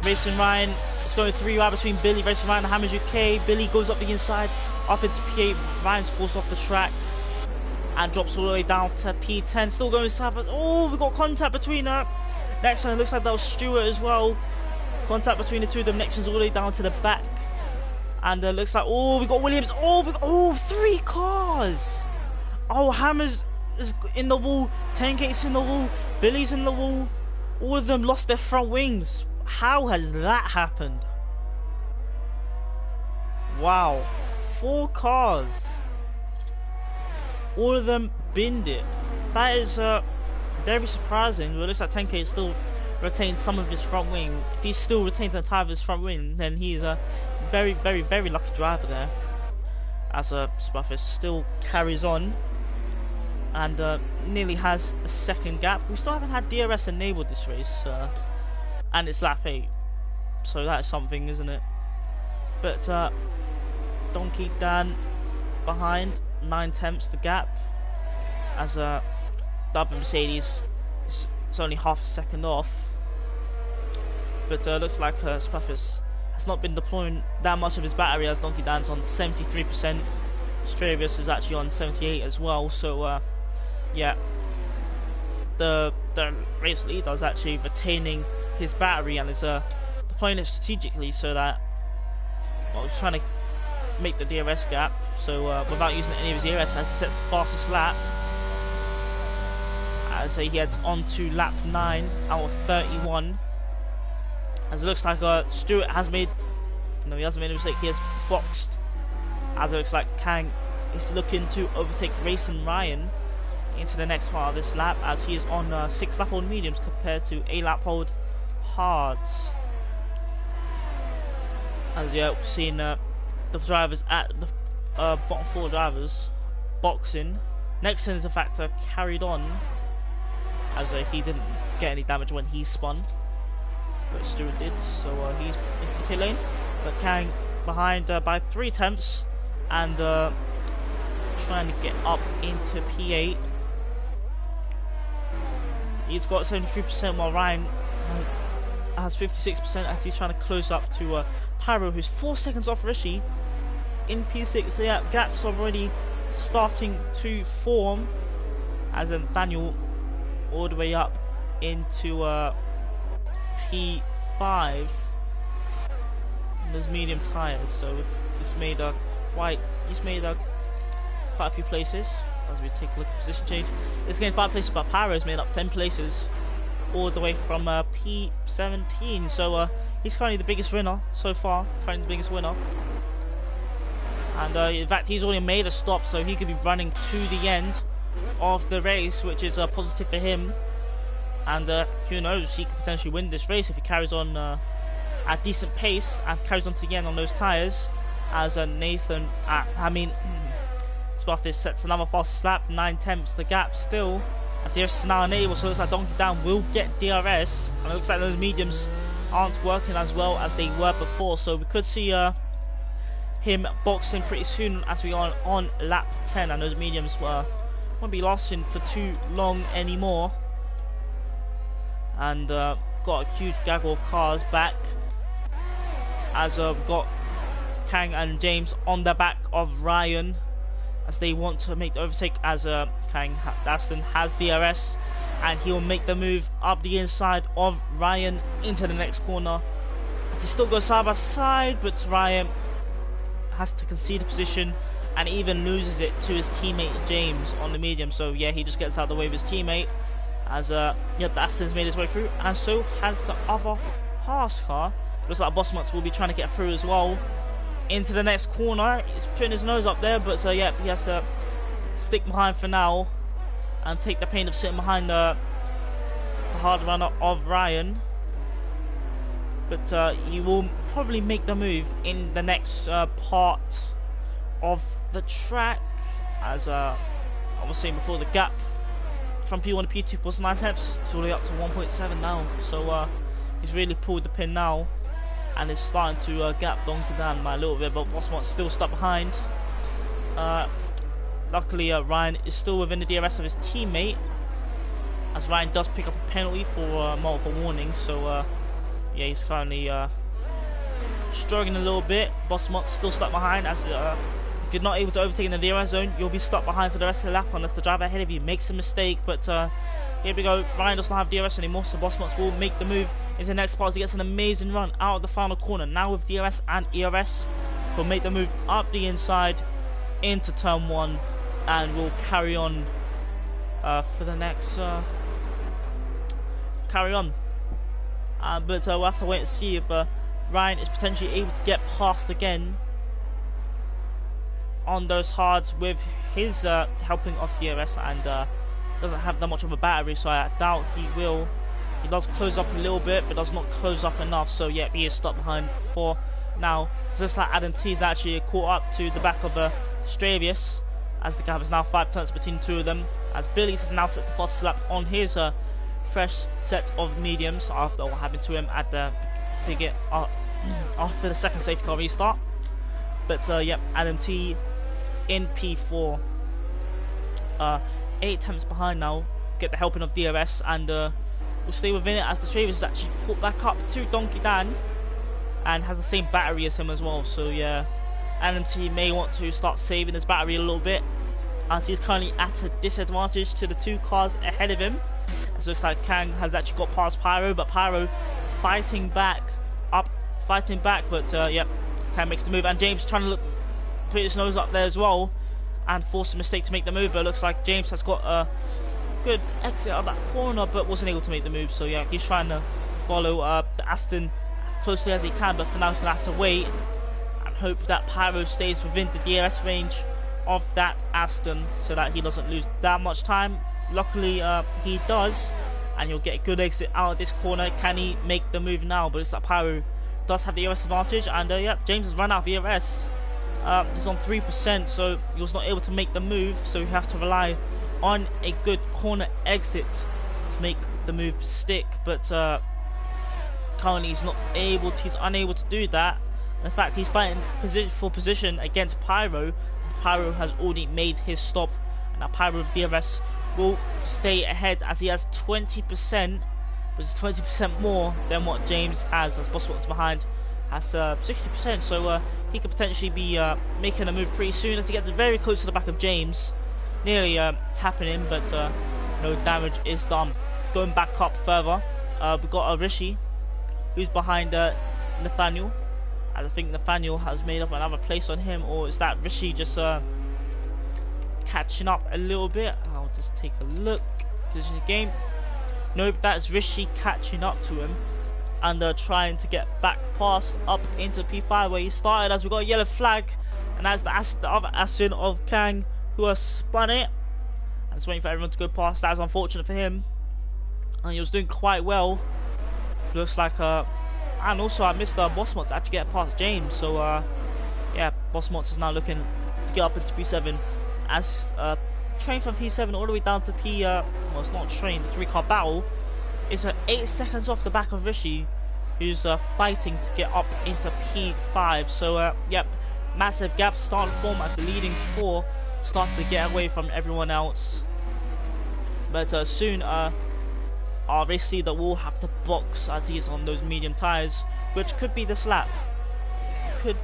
Racing Ryan. It's going 3 wide between Billy, Racing Ryan, and Hammers UK. Billy goes up the inside, up into P8. Ryan falls off the track and drops all the way down to P10. Still going south. Oh, we got contact between her. Next one, it looks like that was Stewart as well. Contact between the two of them. Next one's all the way down to the back. And looks like, oh, we got Williams. Oh, 3 cars. Oh, Hammers is in the wall. 10K's in the wall. Billy's in the wall. All of them lost their front wings. How has that happened? Wow. 4 cars. All of them binned it. That is very surprising. But it looks like 10K still retains some of his front wing. If he still retains the entire of his front wing, then he's a very, very, very lucky driver there. As Spuffus still carries on and nearly has a second gap. We still haven't had DRS enabled this race, and it's lap 8, so that's something, isn't it? But Donkey Dan behind 9/10 the gap, as the other Mercedes is only half a second off. But looks like Spuffus has not been deploying that much of his battery, as Donkey Dan's on 73%. Stravius is actually on 78 as well, so yeah, the race leader is actually retaining his battery and is deploying it strategically so that, well, he's trying to make the DRS gap, so without using any of his DRS, as he sets the fastest lap as he heads on to lap 9 out of 31. As it looks like Stewart has made, no, he hasn't made a mistake, he has boxed. As it looks like Kang is looking to overtake Racing Ryan into the next part of this lap, as he is on 6 lap hold mediums compared to 8 lap hold hards. As yeah, we've seen the drivers at the bottom 4 drivers boxing. Next in is the factor carried on, as he didn't get any damage when he spun, but Stewart did, so he's into the pit lane. But Kang behind by 3 attempts and trying to get up into P8. He's got 73%, while Ryan has 56%, as he's trying to close up to Pyro, who's 4 seconds off Rishi in P6. So yeah, gaps already starting to form, as Nathaniel all the way up into P5. Those medium tires, so he's made quite a few places. As we take a look at position change, it's getting 5 places, but Pyro has made up 10 places all the way from P17. So he's currently the biggest winner so far, currently the biggest winner. And in fact, he's already made a stop, so he could be running to the end of the race, which is positive for him. And who knows, he could potentially win this race if he carries on at decent pace and carries on to the end on those tyres. As Nathan, Spuffus sets another fastest lap, 9/10 the gap still, as the DRS is now enabled, so it looks like Donkey Down will get DRS, and it looks like those mediums aren't working as well as they were before, so we could see him boxing pretty soon as we are on lap 10, and those mediums won't be lasting for too long anymore. And got a huge gaggle of cars back, as we've got Kang and James on the back of Ryan, as they want to make the overtake, as Kang Daston has DRS, and he'll make the move up the inside of Ryan into the next corner, as they still go side by side, but Ryan has to concede the position and even loses it to his teammate James on the medium. So yeah, he just gets out of the way of his teammate as the Aston's made his way through, and so has the other Haas car. Looks like Bossmont will be trying to get through as well into the next corner. He's putting his nose up there, but yeah, he has to stick behind for now and take the pain of sitting behind the hard runner of Ryan. But he will probably make the move in the next part of the track, as I was saying before, the gap from P1 to P2 was 9 tenths. It's all the way up to 1.7 now, so he's really pulled the pin now, and is starting to gap Donkey down by a little bit, but Bossmont's still stuck behind. Luckily Ryan is still within the DRS of his teammate, as Ryan does pick up a penalty for multiple warnings, so yeah, he's currently struggling a little bit. Bossmont's still stuck behind, as if you're not able to overtake in the DRS zone, you'll be stuck behind for the rest of the lap unless the driver ahead of you makes a mistake. But here we go, Ryan does not have DRS anymore, so Bossmont will make the move into the next part as he gets an amazing run out of the final corner. Now with DRS and ERS, he'll make the move up the inside into turn 1, and will carry on for the next carry on. But we'll have to wait and see if Ryan is potentially able to get past again on those hards with his helping of DRS, and doesn't have that much of a battery, so I doubt he will. He does close up a little bit, but does not close up enough, so yeah, he is stuck behind for now. Just like Adam T is actually caught up to the back of Stravius, as the gap is now 5 turns between the two of them, as Billy has now set the fastest lap on his fresh set of mediums after what happened to him at the after the second safety car restart. But yep, Adam T in P4, 8 attempts behind now, get the helping of DRS, and will stay within it as the Stravius is actually put back up to Donkey Dan and has the same battery as him as well. So yeah, Adam T may want to start saving his battery a little bit, as he's currently at a disadvantage to the 2 cars ahead of him. It looks like Kang has actually got past Pyro, but Pyro fighting back, but yep, Kang makes the move, and James trying to put his nose up there as well and force a mistake to make the move. But it looks like James has got a good exit of that corner, but wasn't able to make the move. So yeah, he's trying to follow the Aston as closely as he can, but for now he's gonna have to wait and hope that Pyro stays within the DRS range of that Aston, so that he doesn't lose that much time. Luckily he does, and you'll get a good exit out of this corner. Can he make the move now? But it's like Pyro does have the ERS advantage, and yep, James has run out of ERS. He's on 3%, so he was not able to make the move, so you have to rely on a good corner exit to make the move stick. But currently he's unable to do that. In fact, he's fighting for position against Pyro. Pyro has already made his stop, and now Pyro with DRS will stay ahead as he has 20%, which is 20% more than what James has, as Bosswat's behind has 60%, so he could potentially be making a move pretty soon as he gets very close to the back of James, nearly tapping him, but no damage is done. Going back up further, we've got Rishi, who's behind Nathaniel, and I think Nathaniel has made up another place on him, or is that Rishi just catching up a little bit? I'll just take a look. Position of the game. Nope, that's Rishi catching up to him and trying to get back past up into P5 where he started, as we got a yellow flag, and that's the other Aston of Kang who has spun it and it's waiting for everyone to go past. That's unfortunate for him, and he was doing quite well. Looks like and also I missed Bossmont to actually get past James, so yeah, Bossmont is now looking to get up into P7 as train from P7 all the way down to P well, it's not train, the 3-car battle is 8 seconds off the back of Rishi, who's fighting to get up into P5. So yep, massive gap starting to form as the leading 4 start to get away from everyone else. But soon our race leader will have to box as he is on those medium tyres, which could be this lap. But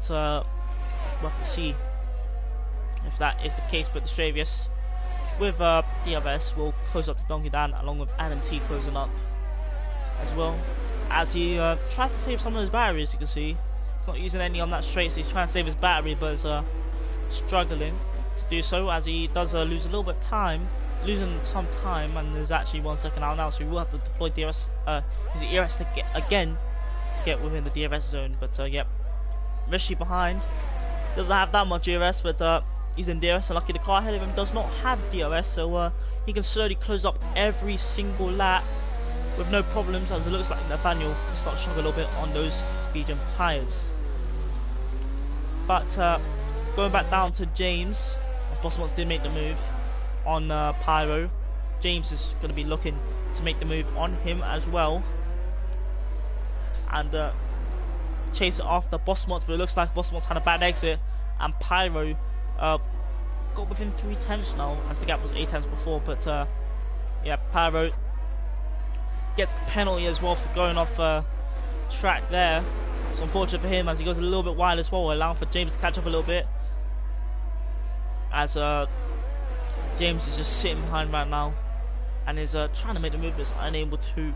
we'll have to see if that is the case. But the Stravius with DRS will close up to Donkey Dan, along with Adam T closing up as well, as he tries to save some of his batteries. You can see He's not using any on that straight, so he's trying to save his battery, but is struggling to do so, as he does lose a little bit of time, losing some time, and there's actually 1 second out now, so we will have to deploy DRS, use the ERS to get within the DRS zone. But yep, Rishi behind, doesn't have that much DRS, but he's in DRS, and lucky the car ahead of him does not have DRS, so he can slowly close up every single lap with no problems, as it looks like Nathaniel starts struggling a little bit on those medium tyres. But going back down to James, as Bossmots did make the move on Pyro, James is going to be looking to make the move on him as well, and chase it after Bossmots, but it looks like Bossmots had a bad exit, and Pyro got within 3 tenths now, as the gap was 8 tenths before. But yeah, Pyro gets the penalty as well for going off track there. It's unfortunate for him, as he goes a little bit wide as well, allowing for James to catch up a little bit, as James is just sitting behind right now and is trying to make the move, but is unable to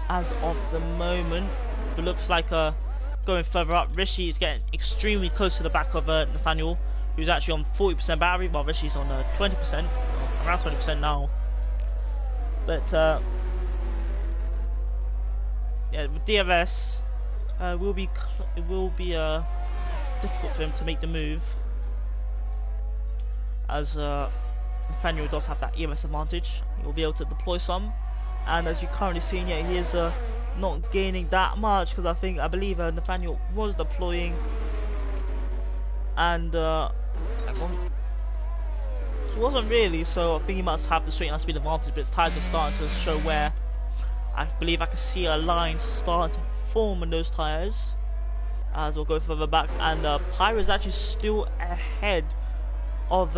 as of the moment. It looks like going further up, Rishi is getting extremely close to the back of Nathaniel, who's actually on 40% battery, while Rishi's on 20%, around 20% now. But yeah, with DRS, it will be difficult for him to make the move, as Nathaniel does have that ERS advantage. He will be able to deploy some, and as you currently see, yeah, he is not gaining that much, because I believe Nathaniel was deploying, and he wasn't really, so I think he must have the straight line speed advantage, but his tyres are starting to show wear. I believe I can see a line starting to form in those tyres as we'll go further back, and Pyro is actually still ahead of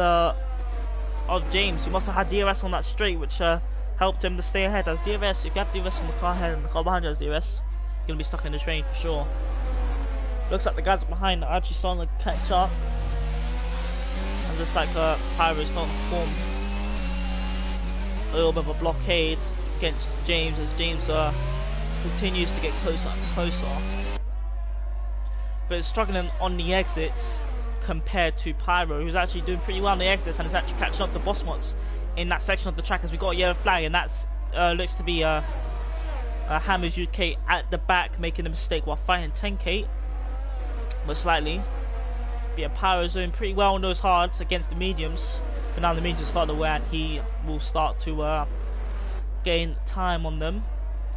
James. He must have had DRS on that straight, which helped him to stay ahead, as DRS, if you have DRS on the car ahead and the car behind you has DRS, you're going to be stuck in the train for sure. Looks like the guys behind are actually starting to catch up, and just like Pyro is starting to form a little bit of a blockade against James, as James continues to get closer and closer, but is struggling on the exits compared to Pyro, who's actually doing pretty well on the exits and is actually catching up to Bossmots in that section of the track, as we got a yellow flag, and that's looks to be Hammers UK at the back making a mistake while fighting 10K, but slightly. But yeah, Pyro's doing pretty well on those hards against the mediums, but now the mediums start to wear, and he will start to gain time on them.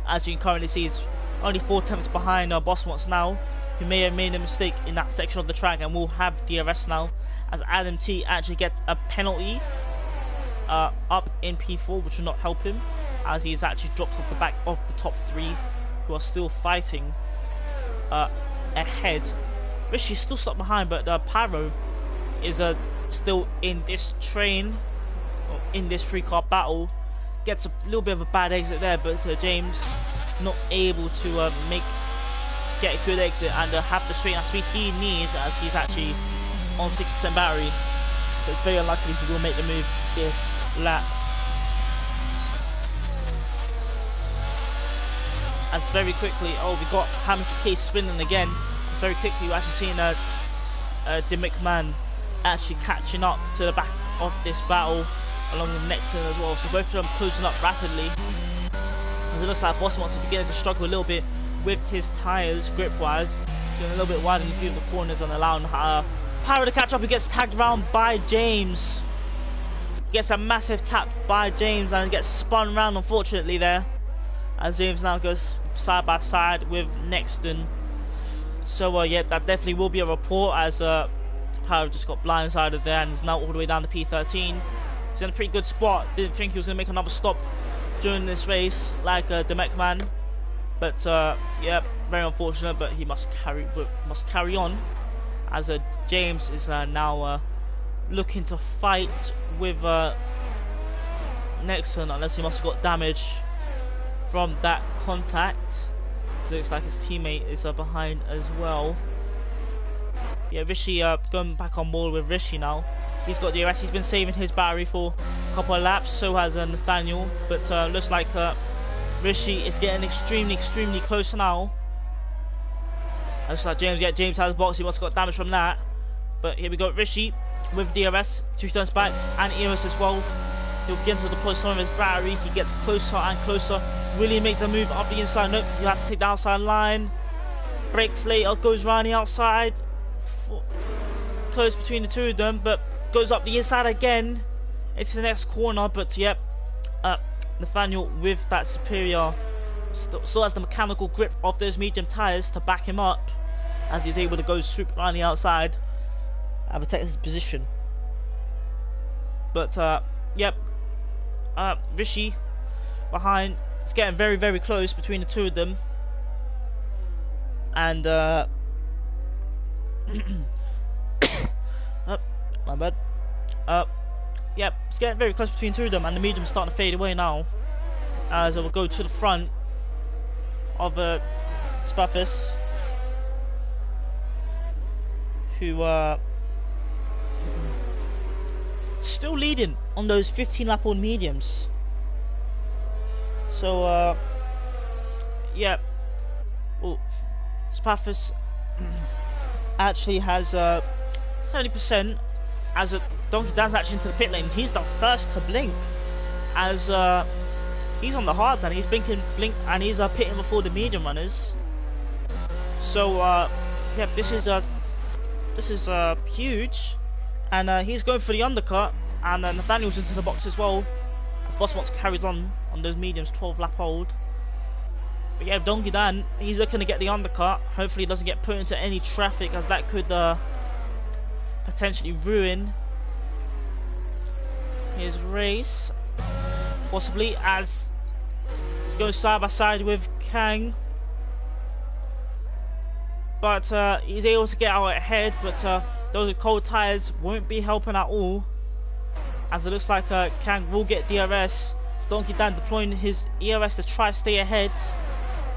As you can currently see, he's only 4 tenths behind Bossmots now, who may have made a mistake in that section of the track and will have DRS now, as Adam T actually gets a penalty up in P4, which will not help him, as he is actually dropped off the back of the top 3 who are still fighting ahead. Rishi's still stuck behind, but Pyro is still in this train, or in this 3-car battle. Gets a little bit of a bad exit there, but James not able to get a good exit and have the straight line speed he needs, as he's actually on 60% battery. So it's very unlikely he will make the move this lap. And very quickly, oh, we got Hamilton Case spinning again. It's very quickly, we're actually seeing the McMahon actually catching up to the back of this battle, along with Nexon as well. So both of them closing up rapidly, as it looks like Bossmots is beginning to struggle a little bit with his tyres grip wise, going a little bit wide in a few of the corners and allowing Pyro to catch up, who gets tagged around by James. Gets a massive tap by James and gets spun around, unfortunately, there, as James now goes side by side with Nexton. So yeah, that definitely will be a report, as Pyro just got blindsided there and is now all the way down to P13. He's in a pretty good spot. Didn't think he was going to make another stop during this race like the McMahon, but yeah, very unfortunate. But he must carry on, as James is now looking to fight with Nexon, unless he must have got damage from that contact. So it's like his teammate is behind as well. Yeah, Rishi going back on board with Rishi now. He's got DRS, he's been saving his battery for a couple of laps, so has Nathaniel, but looks like Rishi is getting extremely close now, Looks like James, yeah, James has box, he must have got damage from that. But here we go, Rishi with DRS, 2 stones back, and EOS as well. He'll begin to deploy some of his battery, he gets closer and closer. Will he make the move up the inside? Nope, you have to take the outside line. Breaks later, goes round the outside. Close between the two of them, but goes up the inside again into the next corner. But yep, Nathaniel with that superior, still has the mechanical grip of those medium tyres to back him up as he's able to go swoop around the outside and protect his position. But yep, Rishi behind. It's getting very, very close between the two of them. And my bad. Yep, it's getting very close between the two of them, and the medium's starting to fade away now. As I will go to the front of Spaffis, who still leading on those 15 lap old mediums. So yeah. Oh, Spaffis actually has 70%, as Donkey Dan's actually into the pit lane. He's the first to blink, as he's on the hards and he's blinking, and he's pitting before the medium runners. So yeah, this is huge, and he's going for the undercut, and Nathaniel's into the box as well, as Bossbox carries on those mediums, 12 lap hold. But yeah, Donkey Dan, he's looking to get the undercut. Hopefully he doesn't get put into any traffic, as that could potentially ruin his race. Possibly, as he's going side by side with Kang. But he's able to get out ahead, but those cold tyres won't be helping at all, as it looks like Kang will get DRS. It's Donkey Dan deploying his ERS to try to stay ahead,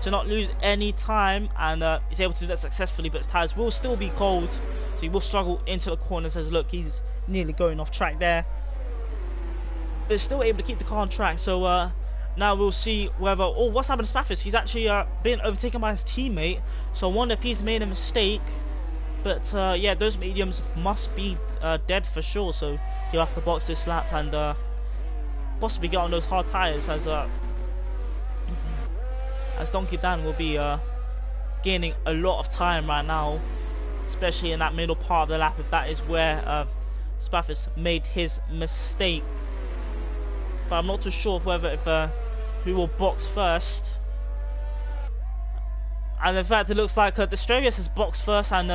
to not lose any time, and he's able to do that successfully, but his tyres will still be cold, so he will struggle into the corners. As look, he's nearly going off track there, but still able to keep the car on track. So now we'll see whether, oh, what's happened to Spaffis? He's actually been overtaken by his teammate, so I wonder if he's made a mistake. But yeah, those mediums must be dead for sure, so he'll have to box this lap and possibly get on those hard tyres, as Donkey Dan will be gaining a lot of time right now, especially in that middle part of the lap, if that is where Spaffis made his mistake. But I'm not too sure whether who will box first. And in fact, it looks like the Stravius has boxed first, and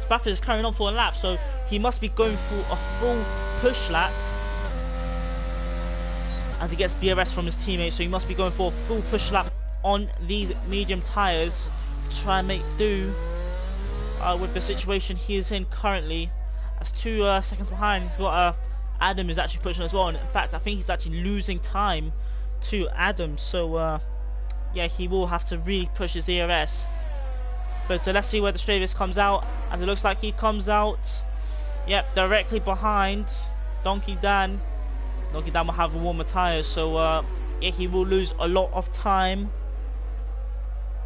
Spaffis is carrying on for a lap, so he must be going for a full push lap, as he gets DRS from his teammate. So he must be going for a full push lap on these medium tyres to try and make do with the situation he is in currently. As 2 seconds behind, he's got Adam who's actually pushing as well, and in fact I think he's actually losing time to Adam, so yeah, he will have to really push his ERS. But let's see where the Stravis comes out, as it looks like he comes out, yep, directly behind Donkey Dan. Donkey Dan will have warmer tyres, so yeah, he will lose a lot of time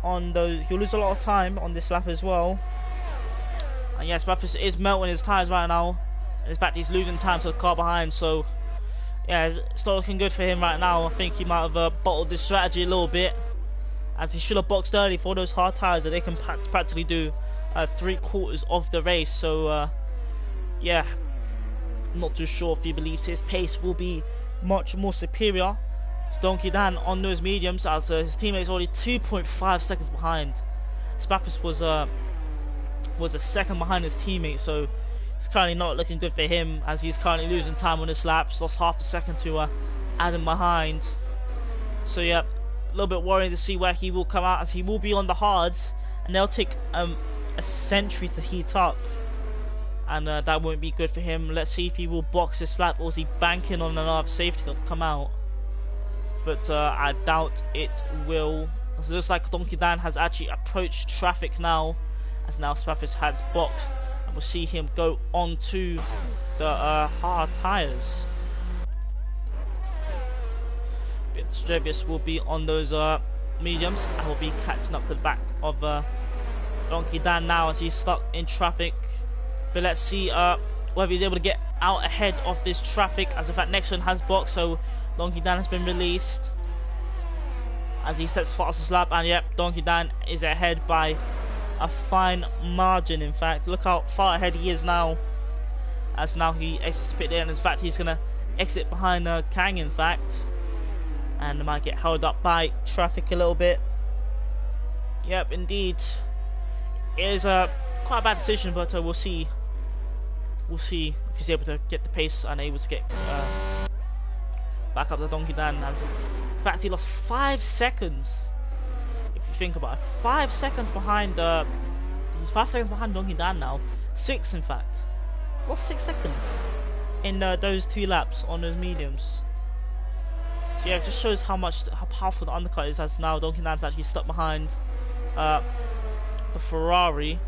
on those. He'll lose a lot of time on this lap as well. And yes, Spaffis is melting his tyres right now. In fact, he's losing time to the car behind, so yeah, it's not looking good for him right now. I think he might have bottled this strategy a little bit, as he should have boxed early for those hard tyres that they can practically do 3/4 of the race. So yeah, I'm not too sure if he believes his pace will be much more superior. It's Donkey Dan on those mediums, as his teammate is already 2.5 seconds behind. Spaffis was a second behind his teammate, so it's currently not looking good for him, as he's currently losing time on this lap. He's lost half a second to Adam behind. So yeah, a little bit worrying to see where he will come out, as he will be on the hards, and they'll take a century to heat up, and that won't be good for him. Let's see if he will box this lap, or is he banking on another safety car to come out. But I doubt it will, as it looks like Donkey Dan has actually approached traffic now, as now Spaffis has boxed, and we'll see him go on to the hard tyres. But Stravius will be on those mediums, and will be catching up to the back of Donkey Dan now as he's stuck in traffic. But let's see whether he's able to get out ahead of this traffic, as in fact next one has boxed, so Donkey Dan has been released as he sets fastest lap. And yep, Donkey Dan is ahead by a fine margin. In fact, look how far ahead he is now, as now he exits the pit there, and in fact he's gonna exit behind Kang in fact, and might get held up by traffic a little bit. Yep, indeed, it is quite a bad decision, but we'll see if he's able to get the pace and able to get back up to Donkey Dan. As in fact, he lost 5 seconds. If you think about it, 5 seconds behind. He's 5 seconds behind Donkey Dan now. 6, in fact. Lost 6 seconds in those 2 laps on those mediums. So yeah, it just shows how powerful the undercut is. As now Donkey Dan's actually stuck behind the Ferrari.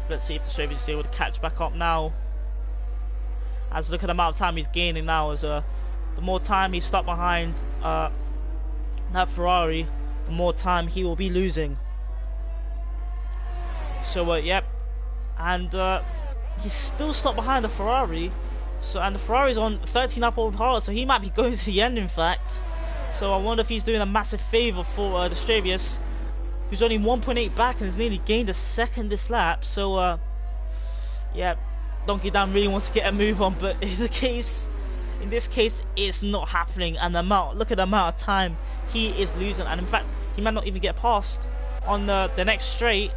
Let's see if the Stravia is able to catch back up now. As look at the amount of time he's gaining now, as the more time he's stuck behind that Ferrari, the more time he will be losing. So yep, and he's still stuck behind the Ferrari. So, and the Ferrari's on 13 up old hard, so he might be going to the end in fact. So I wonder if he's doing a massive favour for the Stravius, who's only 1.8 back and has nearly gained a second this lap. So yeah, Donkey Dan really wants to get a move on, but in this case it's not happening. And look at the amount of time he is losing, and in fact he might not even get past on the next straight,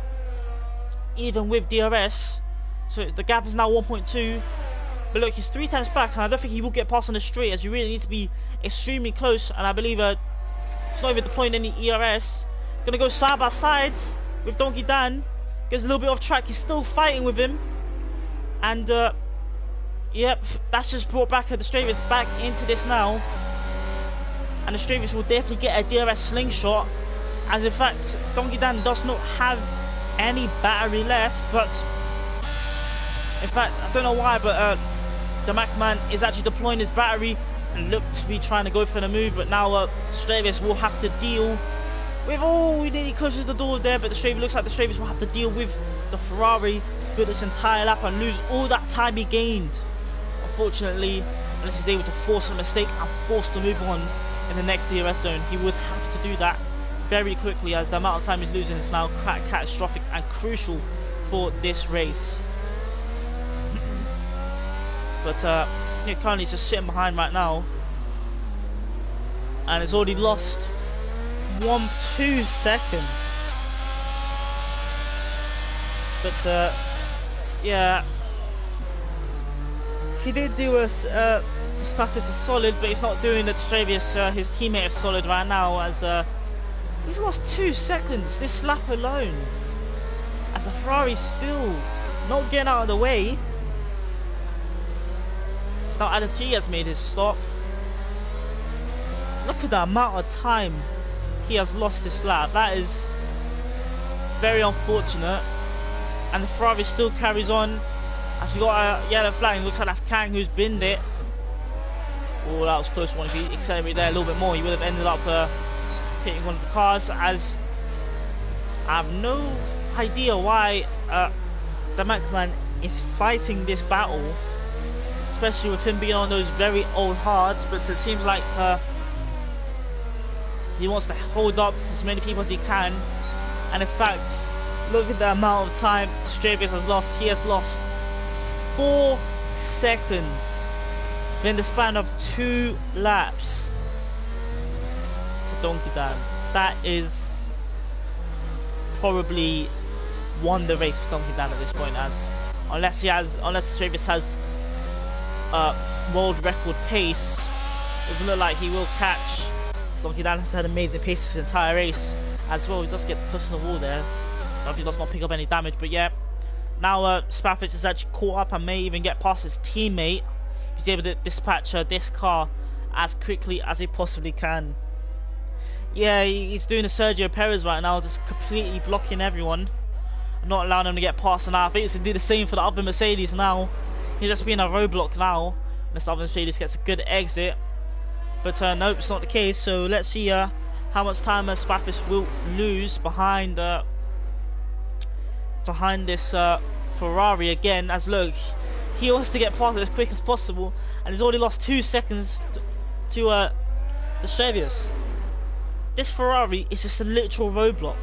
even with DRS. So the gap is now 1.2, but look, he's 3 times back, and I don't think he will get past on the straight, as you really need to be extremely close. And I believe it's not even deploying any ERS. Gonna go side by side with Donkey Dan. Gets a little bit off track. He's still fighting with him, and yep, that's just brought back the Stravius back into this now, and the Stravius will definitely get a DRS slingshot, as in fact Donkey Dan does not have any battery left. But in fact, I don't know why, but the Macman is actually deploying his battery and looked to be trying to go for the move, but now Stravius will have to deal with, oh, he nearly closes the door there, but the Stravius looks like the Stravius will have to deal with the Ferrari for this entire lap and lose all that time he gained, unfortunately, unless he's able to force a mistake and force the move on in the next DRS zone. He would have to do that very quickly, as the amount of time he's losing is now catastrophic and crucial for this race. But yeah, currently he's just sitting behind right now, and it's already lost 2 seconds. But yeah, he did do a Spaffis is solid, but he's not doing the Stravius, his teammate, is solid right now, as he's lost 2 seconds this lap alone, as the Ferrari's still not getting out of the way. It's now Adati has made his stop. Look at the amount of time he has lost this lap. That is very unfortunate, and the Ferrari still carries on. Actually got a yellow flag. It looks like that's Kang who's binned it. Oh, that was a close one. If he accelerated there a little bit more, he would have ended up hitting one of the cars. As I have no idea why the Macman is fighting this battle, especially with him being on those very old hards. But it seems like he wants to hold up as many people as he can. And in fact, look at the amount of time Stravius has lost. He has lost 4 seconds in the span of 2 laps to Donkey Dan. That is probably won the race for Donkey Dan at this point, as unless Stravius has world record pace, it doesn't look like he will catch. Donkey Dan has had amazing pace this entire race as well. He does get close to the wall there. He does not pick up any damage, but yeah, now Spaffis is actually caught up and may even get past his teammate. He's able to dispatch this car as quickly as he possibly can. Yeah, he's doing a Sergio Perez right now, just completely blocking everyone, not allowing them to get past. And now I think he's going to do the same for the other Mercedes now. He's just being a roadblock now, unless the other Mercedes gets a good exit. But nope, it's not the case. So let's see how much time Spaffis will lose behind behind this Ferrari again. As look, he wants to get past it as quick as possible, and he's already lost 2 seconds to the Stravius. This Ferrari is just a literal roadblock,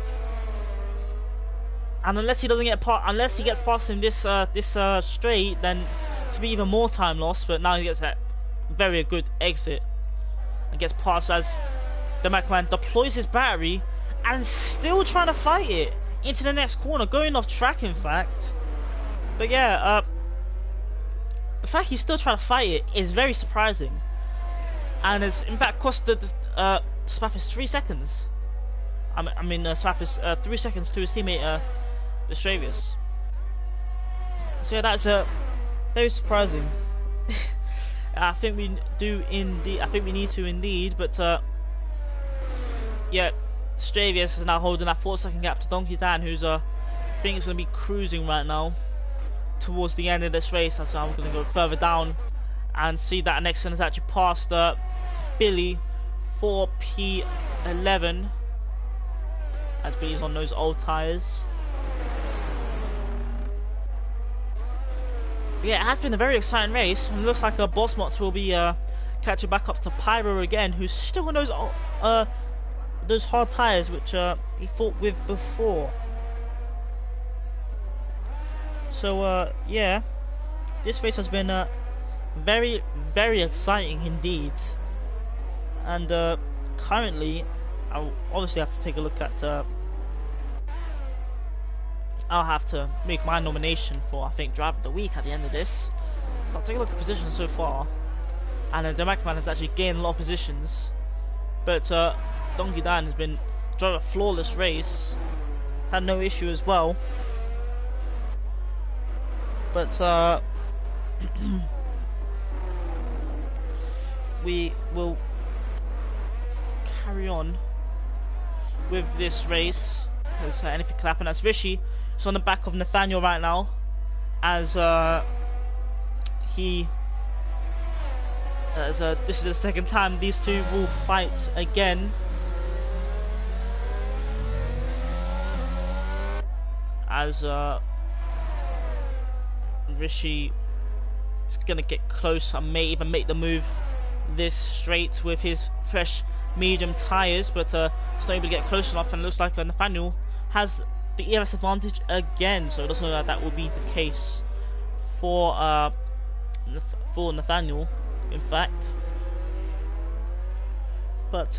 and unless he doesn't get unless he gets past him this straight, then it's be even more time lost. But now he gets that very good exit and gets past as the McMahon deploys his battery and still trying to fight it into the next corner, going off track in fact. But yeah, the fact he's still trying to fight it is very surprising, and has in fact costed Spaffis 3 seconds. I mean Spaffis 3 seconds to his teammate the Stravius. So yeah, that's very surprising. I think we do indeed. I think we need to indeed, but yeah, Stravius is now holding that 4-second gap to Donkey Dan, who's I think is going to be cruising right now towards the end of this race. So I'm going to go further down and see that next one is actually past Billy 4P11, as Billy's on those old tyres. Yeah, it has been a very exciting race, and it looks like Bossmots will be catching back up to Pyro again, who's still on those hard tyres which he fought with before. So yeah, this race has been very, very exciting indeed. And currently, I'll obviously have to take a look at. I'll have to make my nomination for, I think, Driver of the Week at the end of this. So I'll take a look at positions so far, and the McMahon has actually gained a lot of positions, but Donkey Dan has been driving a flawless race, had no issue as well. But we will carry on with this race, as anything can happen. As Rishi is on the back of Nathaniel right now, as this is the second time these two will fight again. As Rishi is gonna get close and may even make the move this straight with his fresh medium tyres, but it's not able to get close enough, and it looks like Nathaniel has the ERS advantage again, so it doesn't look like that will be the case for Nathaniel, in fact. But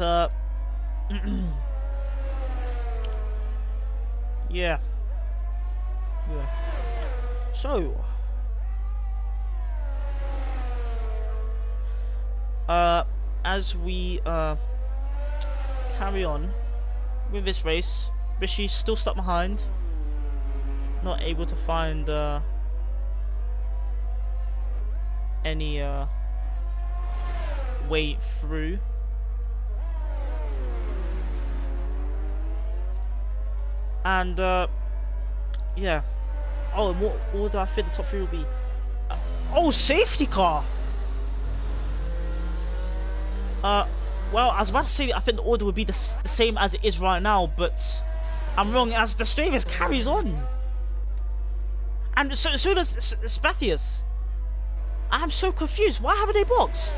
yeah. So as we carry on with this race, Rishi's still stuck behind, not able to find any way through. And yeah. Oh, and what order I think the top 3 will be? Oh, safety car! Well, I was about to say I think the order would be the same as it is right now, but I'm wrong, as the Stravius carries on. And so does Spathius. I'm so confused. Why haven't they boxed?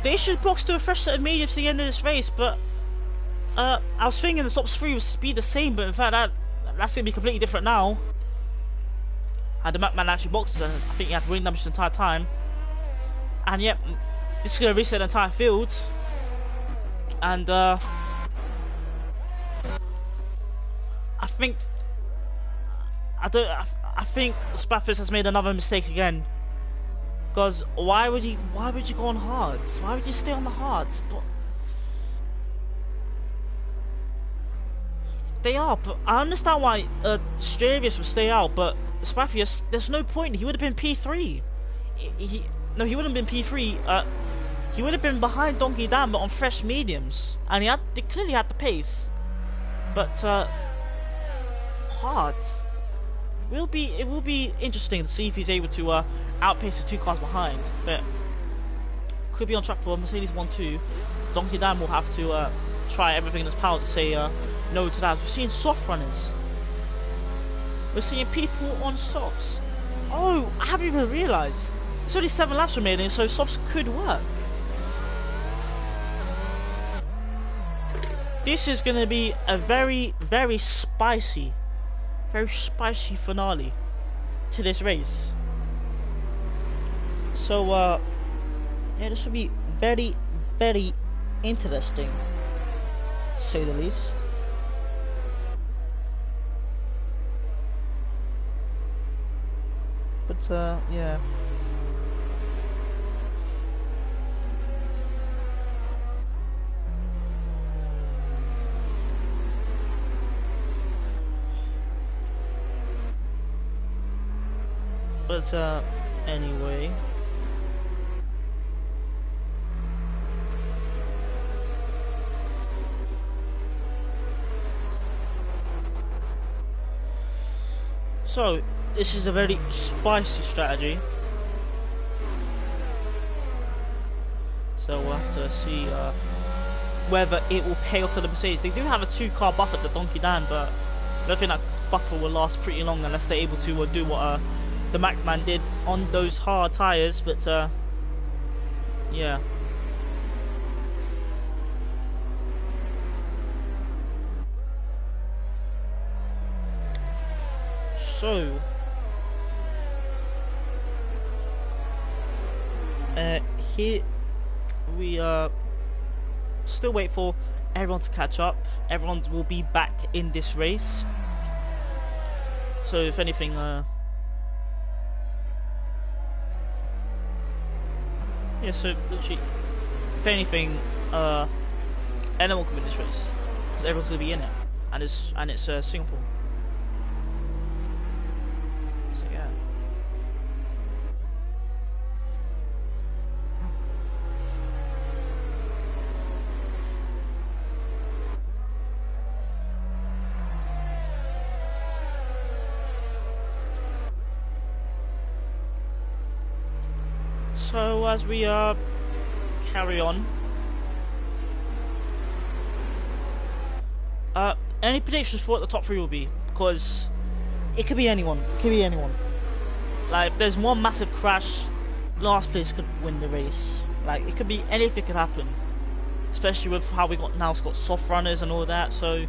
They should box to a fresh set of mediums to the end of this race, but I was thinking the top 3 would be the same, but in fact that's going to be completely different now. And the McMahon actually boxes, and I think he had wing damage the entire time. And yep, this is going to reset the entire field. And I think Spaffis has made another mistake again. Because why would you go on hards? Why would you stay on the hards? But they are, but I understand why Stravius would stay out, but Spathius, there's no point. He would have been P3. No, he wouldn't have been P3. He would have been behind Donkey Dan, but on fresh mediums, and they clearly had the pace. But hards. It will be interesting to see if he's able to outpace the 2 cars behind. But could be on track for Mercedes 1-2. Donkey Dan will have to try everything in his power to say no to that. We're seeing soft runners. We're seeing people on softs. Oh, I haven't even realised. It's only 7 laps remaining, so softs could work. This is going to be a very, very spicy finale to this race. So, yeah, this will be very, very interesting, to say the least. But, yeah. But, anyway. So, this is a very spicy strategy. So we'll have to see whether it will pay off for the Mercedes. They do have a 2-car buffer at the Donkey Dan, but I don't think that buffer will last pretty long unless they're able to do what the McMahon did on those hard tyres. But yeah. So here we still wait for everyone to catch up. Everyone will be back in this race. So if anything, yeah. So literally, if anything, anyone can win this race because everyone's gonna be in it, and it's Singapore. So yeah. So as we carry on, any predictions for what the top 3 will be? Because it could be anyone. It could be anyone. Like, if there's one massive crash, last place could win the race. Like, it could be anything could happen. Especially with how we got soft runners and all that. So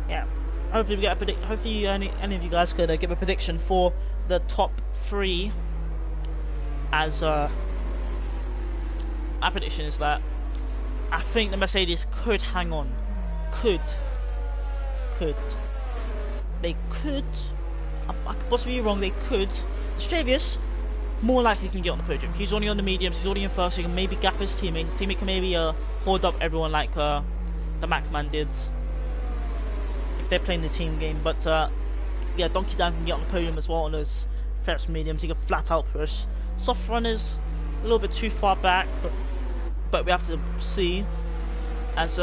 yeah, hopefully we get a hopefully any of you guys could give a prediction for the top 3. As my prediction is that I think the Mercedes could hang on. They could. I could possibly be wrong. They could. Stravius more likely can get on the podium. He's only on the mediums. He's already in first. So he can maybe gap his teammate. His teammate can maybe hold up everyone like the McMahon did if they're playing the team game. But yeah, Donkey Dan can get on the podium as well on those first mediums. He can flat out push. Soft runners a little bit too far back, but we have to see. As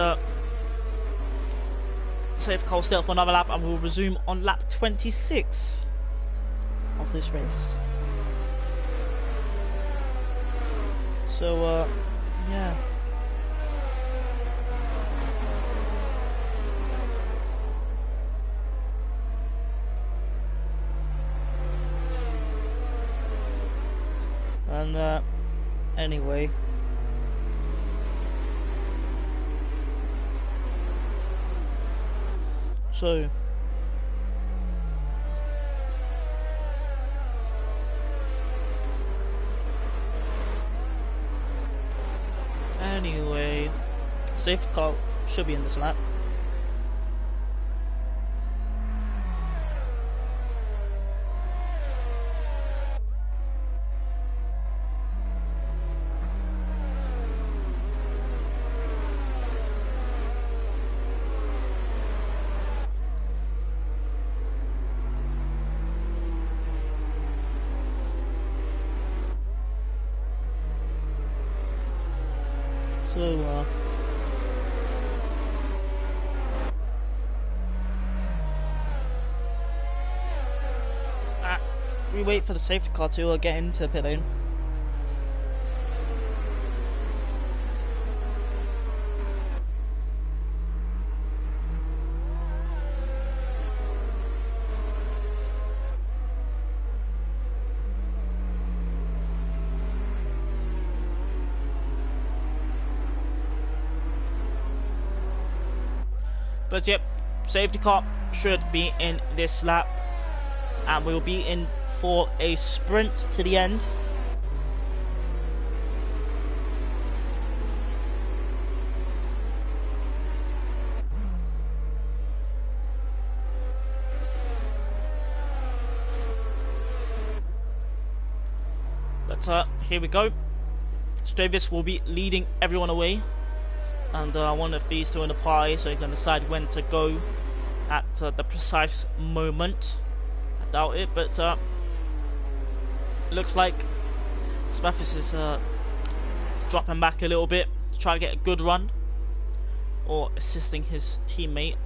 safety car will stay up for another lap, and we'll resume on lap 26 of this race. So yeah. And anyway, so anyway, safety car should be in this lap. So we wait for the safety car to get into pit lane. But yep, safety car should be in this lap, and we will be in for a sprint to the end. But here we go. Stravis will be leading everyone away, and I wonder if these two in the party, so you can decide when to go at the precise moment. I doubt it, but looks like Spaffis is dropping back a little bit to try to get a good run, or assisting his teammate.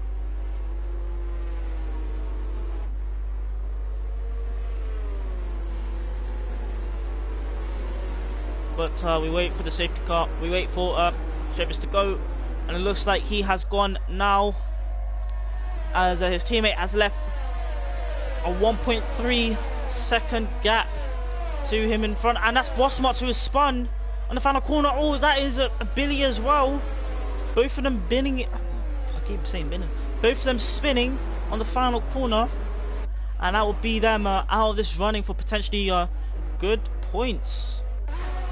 But we wait for the safety car, we wait for Stravis to go, and it looks like he has gone now, as his teammate has left a 1.3 second gap to him in front, and that's Bosmart who has spun on the final corner. Oh, that is a Billy as well. Both of them binning, I keep saying binning, both of them spinning on the final corner, and that will be them out of this running for potentially good points.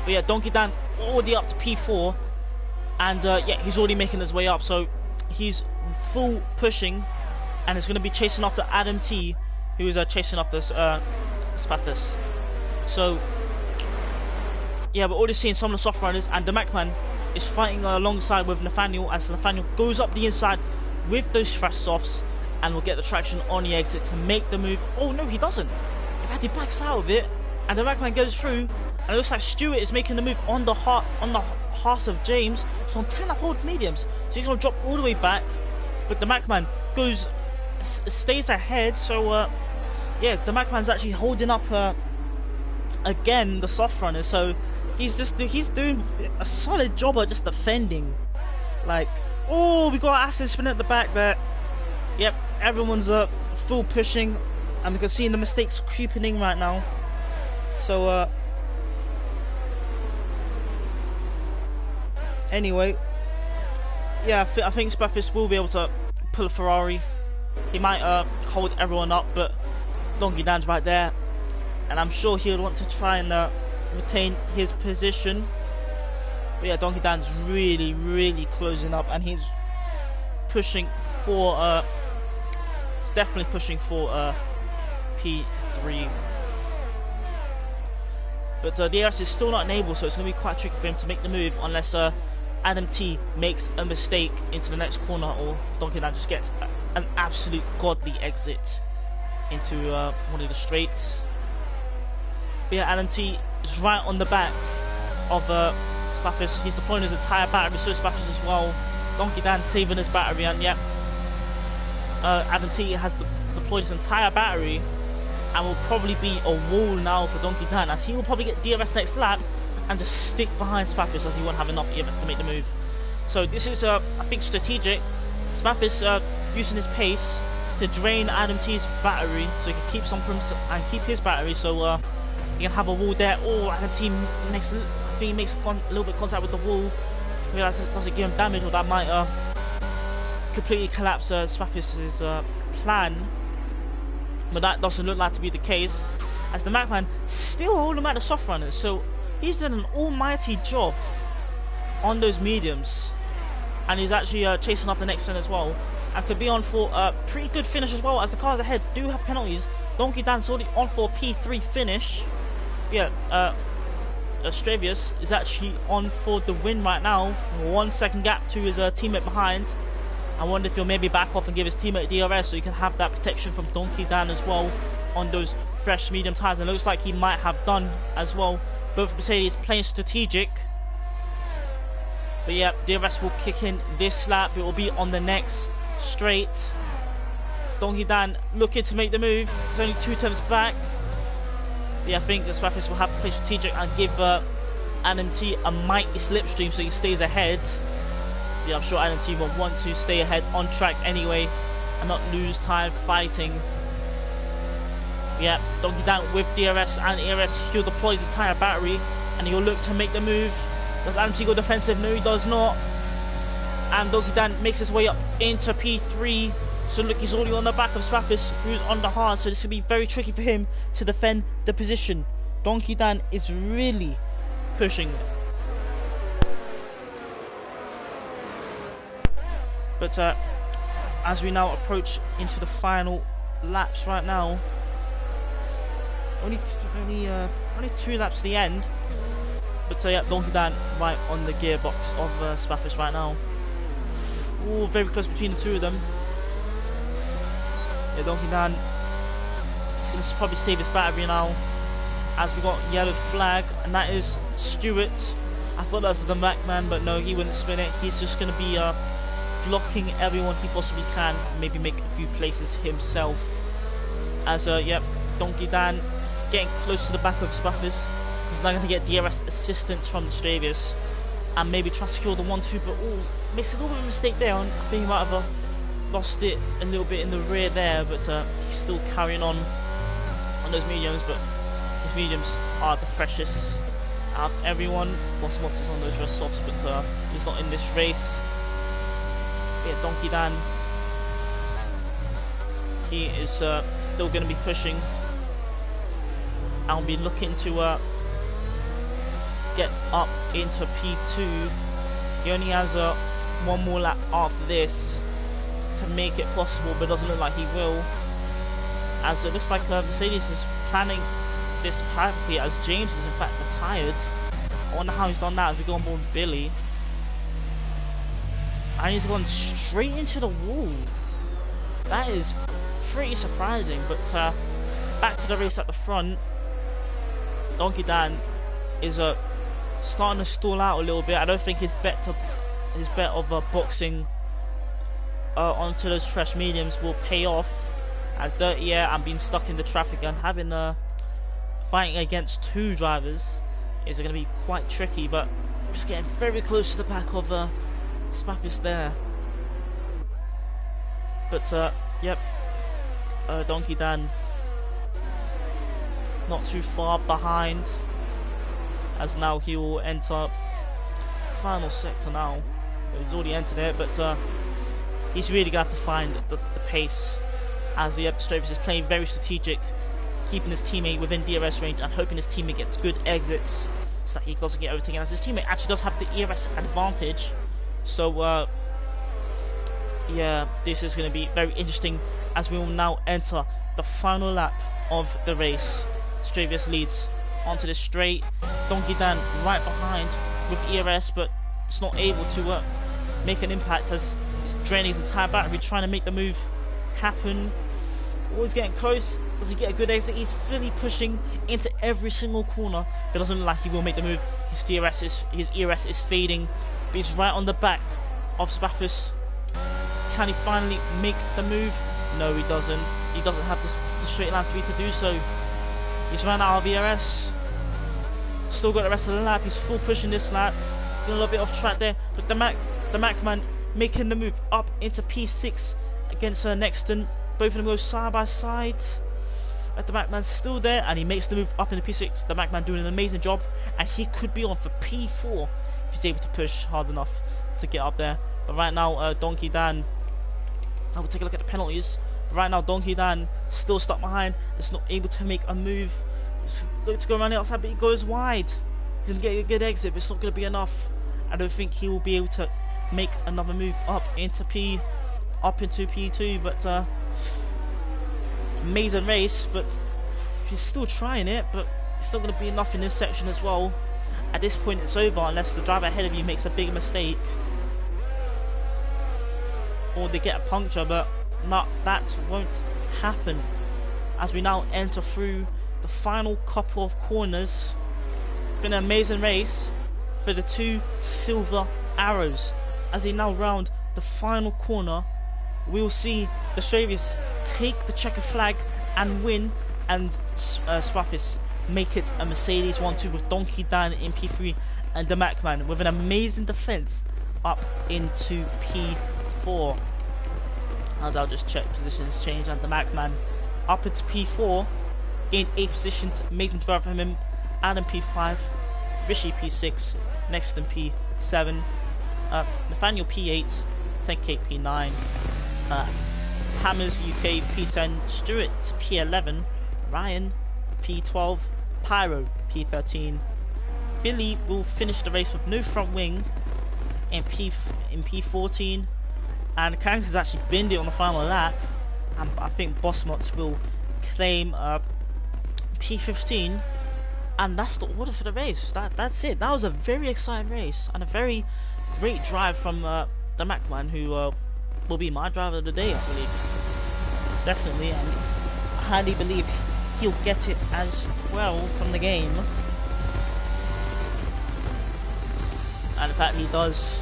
But yeah, Donkey Dan already up to P4, and yeah, he's already making his way up, so he's full pushing, and is going to be chasing after Adam T, who is chasing after Spaffis. So yeah, we're already seeing some of the soft runners, and the Macman is fighting alongside with Nathaniel, as Nathaniel goes up the inside with those fresh softs, and will get the traction on the exit to make the move. Oh no, he doesn't. In fact, he backs out of it, and the Macman goes through. And it looks like Stewart is making the move on the heart of James. So on 10 uphold mediums, so he's gonna drop all the way back. But the Macman stays ahead. So yeah, the Macman's actually holding up again the soft runner. So he's doing a solid job of just defending. Like, oh, we got Aston spinning at the back there. Yep, everyone's full pushing, and we can see the mistakes creeping in right now. So anyway, yeah, I think Spaffis will be able to pull a Ferrari. He might hold everyone up, but Donkey Dan's right there, and I'm sure he'll want to try and retain his position. But yeah, Donkey Dan's really closing up, and he's pushing for definitely pushing for P3. But DRS is still not enabled, so it's going to be quite tricky for him to make the move unless Adam T makes a mistake into the next corner, or Donkey Dan just gets an absolute godly exit into one of the straights. But yeah, Adam T is right on the back of Spaffis. He's deploying his entire battery, so Spaffis as well. Donkey Dan saving his battery, and yeah, Adam T has deployed his entire battery, and will probably be a wall now for Donkey Dan, as he will probably get DRS next lap and just stick behind Spaffis, as he won't have enough EMS to make the move. So this is, I think, strategic. Spaffis using his pace to drain Adam T's battery, so he can keep some from and keep his battery. So you can have a wall there. Oh, Adam T makes, I think he makes a little bit of contact with the wall. Realize it doesn't give him damage, or that might completely collapse Spaffis' plan. But that doesn't look like to be the case, as the Macman still holding him at the soft runners. So he's done an almighty job on those mediums, and he's actually chasing off the next one as well, and could be on for a pretty good finish as well, as the cars ahead do have penalties. Donkey Dan's already on for a P3 finish. Yeah, Stravius is actually on for the win right now, 1 second gap to his teammate behind. I wonder if he'll maybe back off and give his teammate DRS, so he can have that protection from Donkey Dan as well on those fresh medium tyres, and it looks like he might have done as well. Both Mercedes playing strategic. But yeah, DRS will kick in this lap. It will be on the next straight. Donkey Dan looking to make the move. He's only 2 turns back. But yeah, I think the Spaffis will have to play strategic and give Adam T a mighty slipstream so he stays ahead. Yeah, I'm sure Adam T will want to stay ahead on track anyway and not lose time fighting. Yeah, Donkey Dan with DRS and ERS, he'll deploy his entire battery and he'll look to make the move. Does Adam T go defensive? No, he does not. And Donkey Dan makes his way up into P3. So look, he's already on the back of Spaffis, who's on the hard. So this could be very tricky for him to defend the position. Donkey Dan is really pushing. But as we now approach into the final laps right now, only 2 laps to the end. But yeah, Donkey Dan right on the gearbox of Spaffis right now. Ooh, very close between the two of them. Yeah, Donkey Dan is going to probably save his battery now, as we got yellow flag, and that is Stewart. I thought that was the Macman, but no, he wouldn't spin it. He's just going to be blocking everyone he possibly can, maybe make a few places himself. As yep, Donkey Dan is getting close to the back of Spaffis. He's now going to get DRS assistance from the Stravius and maybe try to secure the 1-2, but makes a little bit of a mistake there. I think he might have lost it a little bit in the rear there, but he's still carrying on those mediums. But his mediums are the freshest out of everyone. Lost monsters on those rest softs, but he's not in this race. Yeah, Donkey Dan, he is still going to be pushing. I'll be looking to get up into P2. He only has one more lap after this to make it possible, but it doesn't look like he will, as it looks like Mercedes is planning this perfectly, as James is in fact retired. I wonder how he's done that as we go on board with Billy. And he's gone straight into the wall. That is pretty surprising, but back to the race at the front. Donkey Dan is starting to stall out a little bit. I don't think his bet of boxing onto those fresh mediums will pay off, as Dirty Air and being stuck in the traffic and having fighting against 2 drivers is going to be quite tricky. But just getting very close to the back of Spaffis there. But yep, Donkey Dan not too far behind, as now he will enter final sector now. He's already entered it, but he's really got to find the pace, as the Stravis is playing very strategic, keeping his teammate within DRS range and hoping his teammate gets good exits so that he doesn't get overtaken, as his teammate actually does have the ERS advantage. So yeah, this is going to be very interesting, as we will now enter the final lap of the race. Stravius leads onto the straight. Donkey Dan right behind with ERS, but it's not able to make an impact, as he's draining his entire battery trying to make the move happen. Always getting close. Does he get a good exit? He's really pushing into every single corner. It doesn't look like he will make the move. His ERS is fading, but he's right on the back of Spaffis. Can he finally make the move? No, he doesn't. He doesn't have the straight line speed to do so. He's run out of ERS. Still got the rest of the lap. He's full pushing this lap. Getting a little bit off track there, but the Macman making the move up into P6 against Nexton. Both of them go side by side. But the Macman's still there, and he makes the move up into P6. The Macman doing an amazing job, and he could be on for P4 if he's able to push hard enough to get up there. But right now, Donkey Dan, I will take a look at the penalties. But right now, Donkey Dan still stuck behind. It's not able to make a move. It's looking to go around the outside, but he goes wide. He's going to get a good exit, but it's not going to be enough. I don't think he will be able to make another move up into P2. But amazing race, but he's still trying it, but it's not going to be enough in this section as well. At this point, it's over unless the driver ahead of you makes a big mistake, or they get a puncture, but that won't happen, as we now enter through the final couple of corners. It's been an amazing race for the 2 silver arrows. As they now round the final corner, we will see the Stravius take the checker flag and win, and Spaffis make it a Mercedes 1-2 with Donkey Dan in P3 and the Macman with an amazing defense up into P4. As I'll just check positions change, and the Macman up into P4, gained 8 positions. Amazing drive from him. Adam P5, Rishi P6, next in P7. Nathaniel P8, 10k P9, Hammers UK P10, Stuart P11, Ryan P12, Pyro P13. Billy will finish the race with no front wing in P14, and Kangs has actually binned it on the final lap, and I think Bossmots will claim P15, and that's the order for the race. That's it. That was a very exciting race and a very great drive from the Macman, who will be my driver of the day, I believe. Definitely, and I highly believe he'll get it as well from the game. And in fact, he does.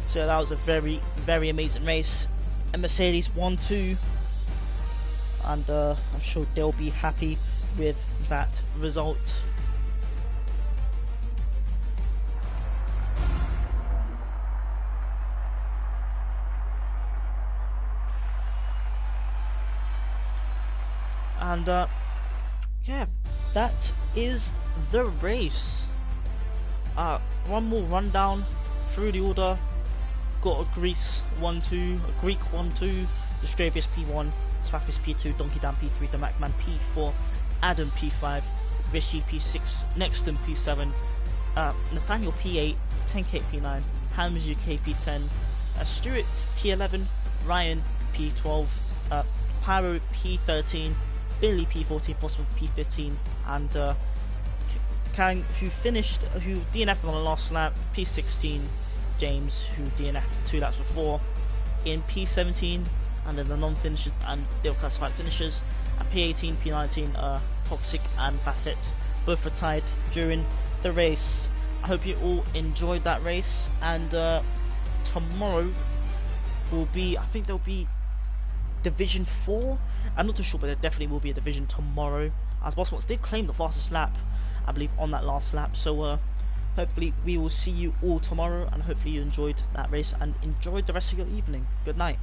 So that was a very, very amazing race. And Mercedes won too. And I'm sure they'll be happy with that result. And yeah, that is the race. One more rundown through the order. Got a Greece 1-2, a Greek 1-2, the Stravius P1, Spathis P2, Donkey Dan P3, the Macman P4, Adam P5, Rishi P6, Nexton P7, Nathaniel P8, 10k P9, Helms UK P10, Stuart P11, Ryan P12, Pyro P13, Billy P14, Possible P15, and Kang, who DNF'd on the last lap, P16, James, who DNF'd 2 laps before, in P17, and then the non-finishers, and they were classified finishers, at P18, P19, Toxic and Bassett both retired during the race. I hope you all enjoyed that race, and tomorrow will be, I think there'll be Division 4. I'm not too sure, but there definitely will be a division tomorrow, as Bossmots did claim the fastest lap, I believe, on that last lap. So hopefully we will see you all tomorrow, and hopefully you enjoyed that race and enjoyed the rest of your evening. Good night.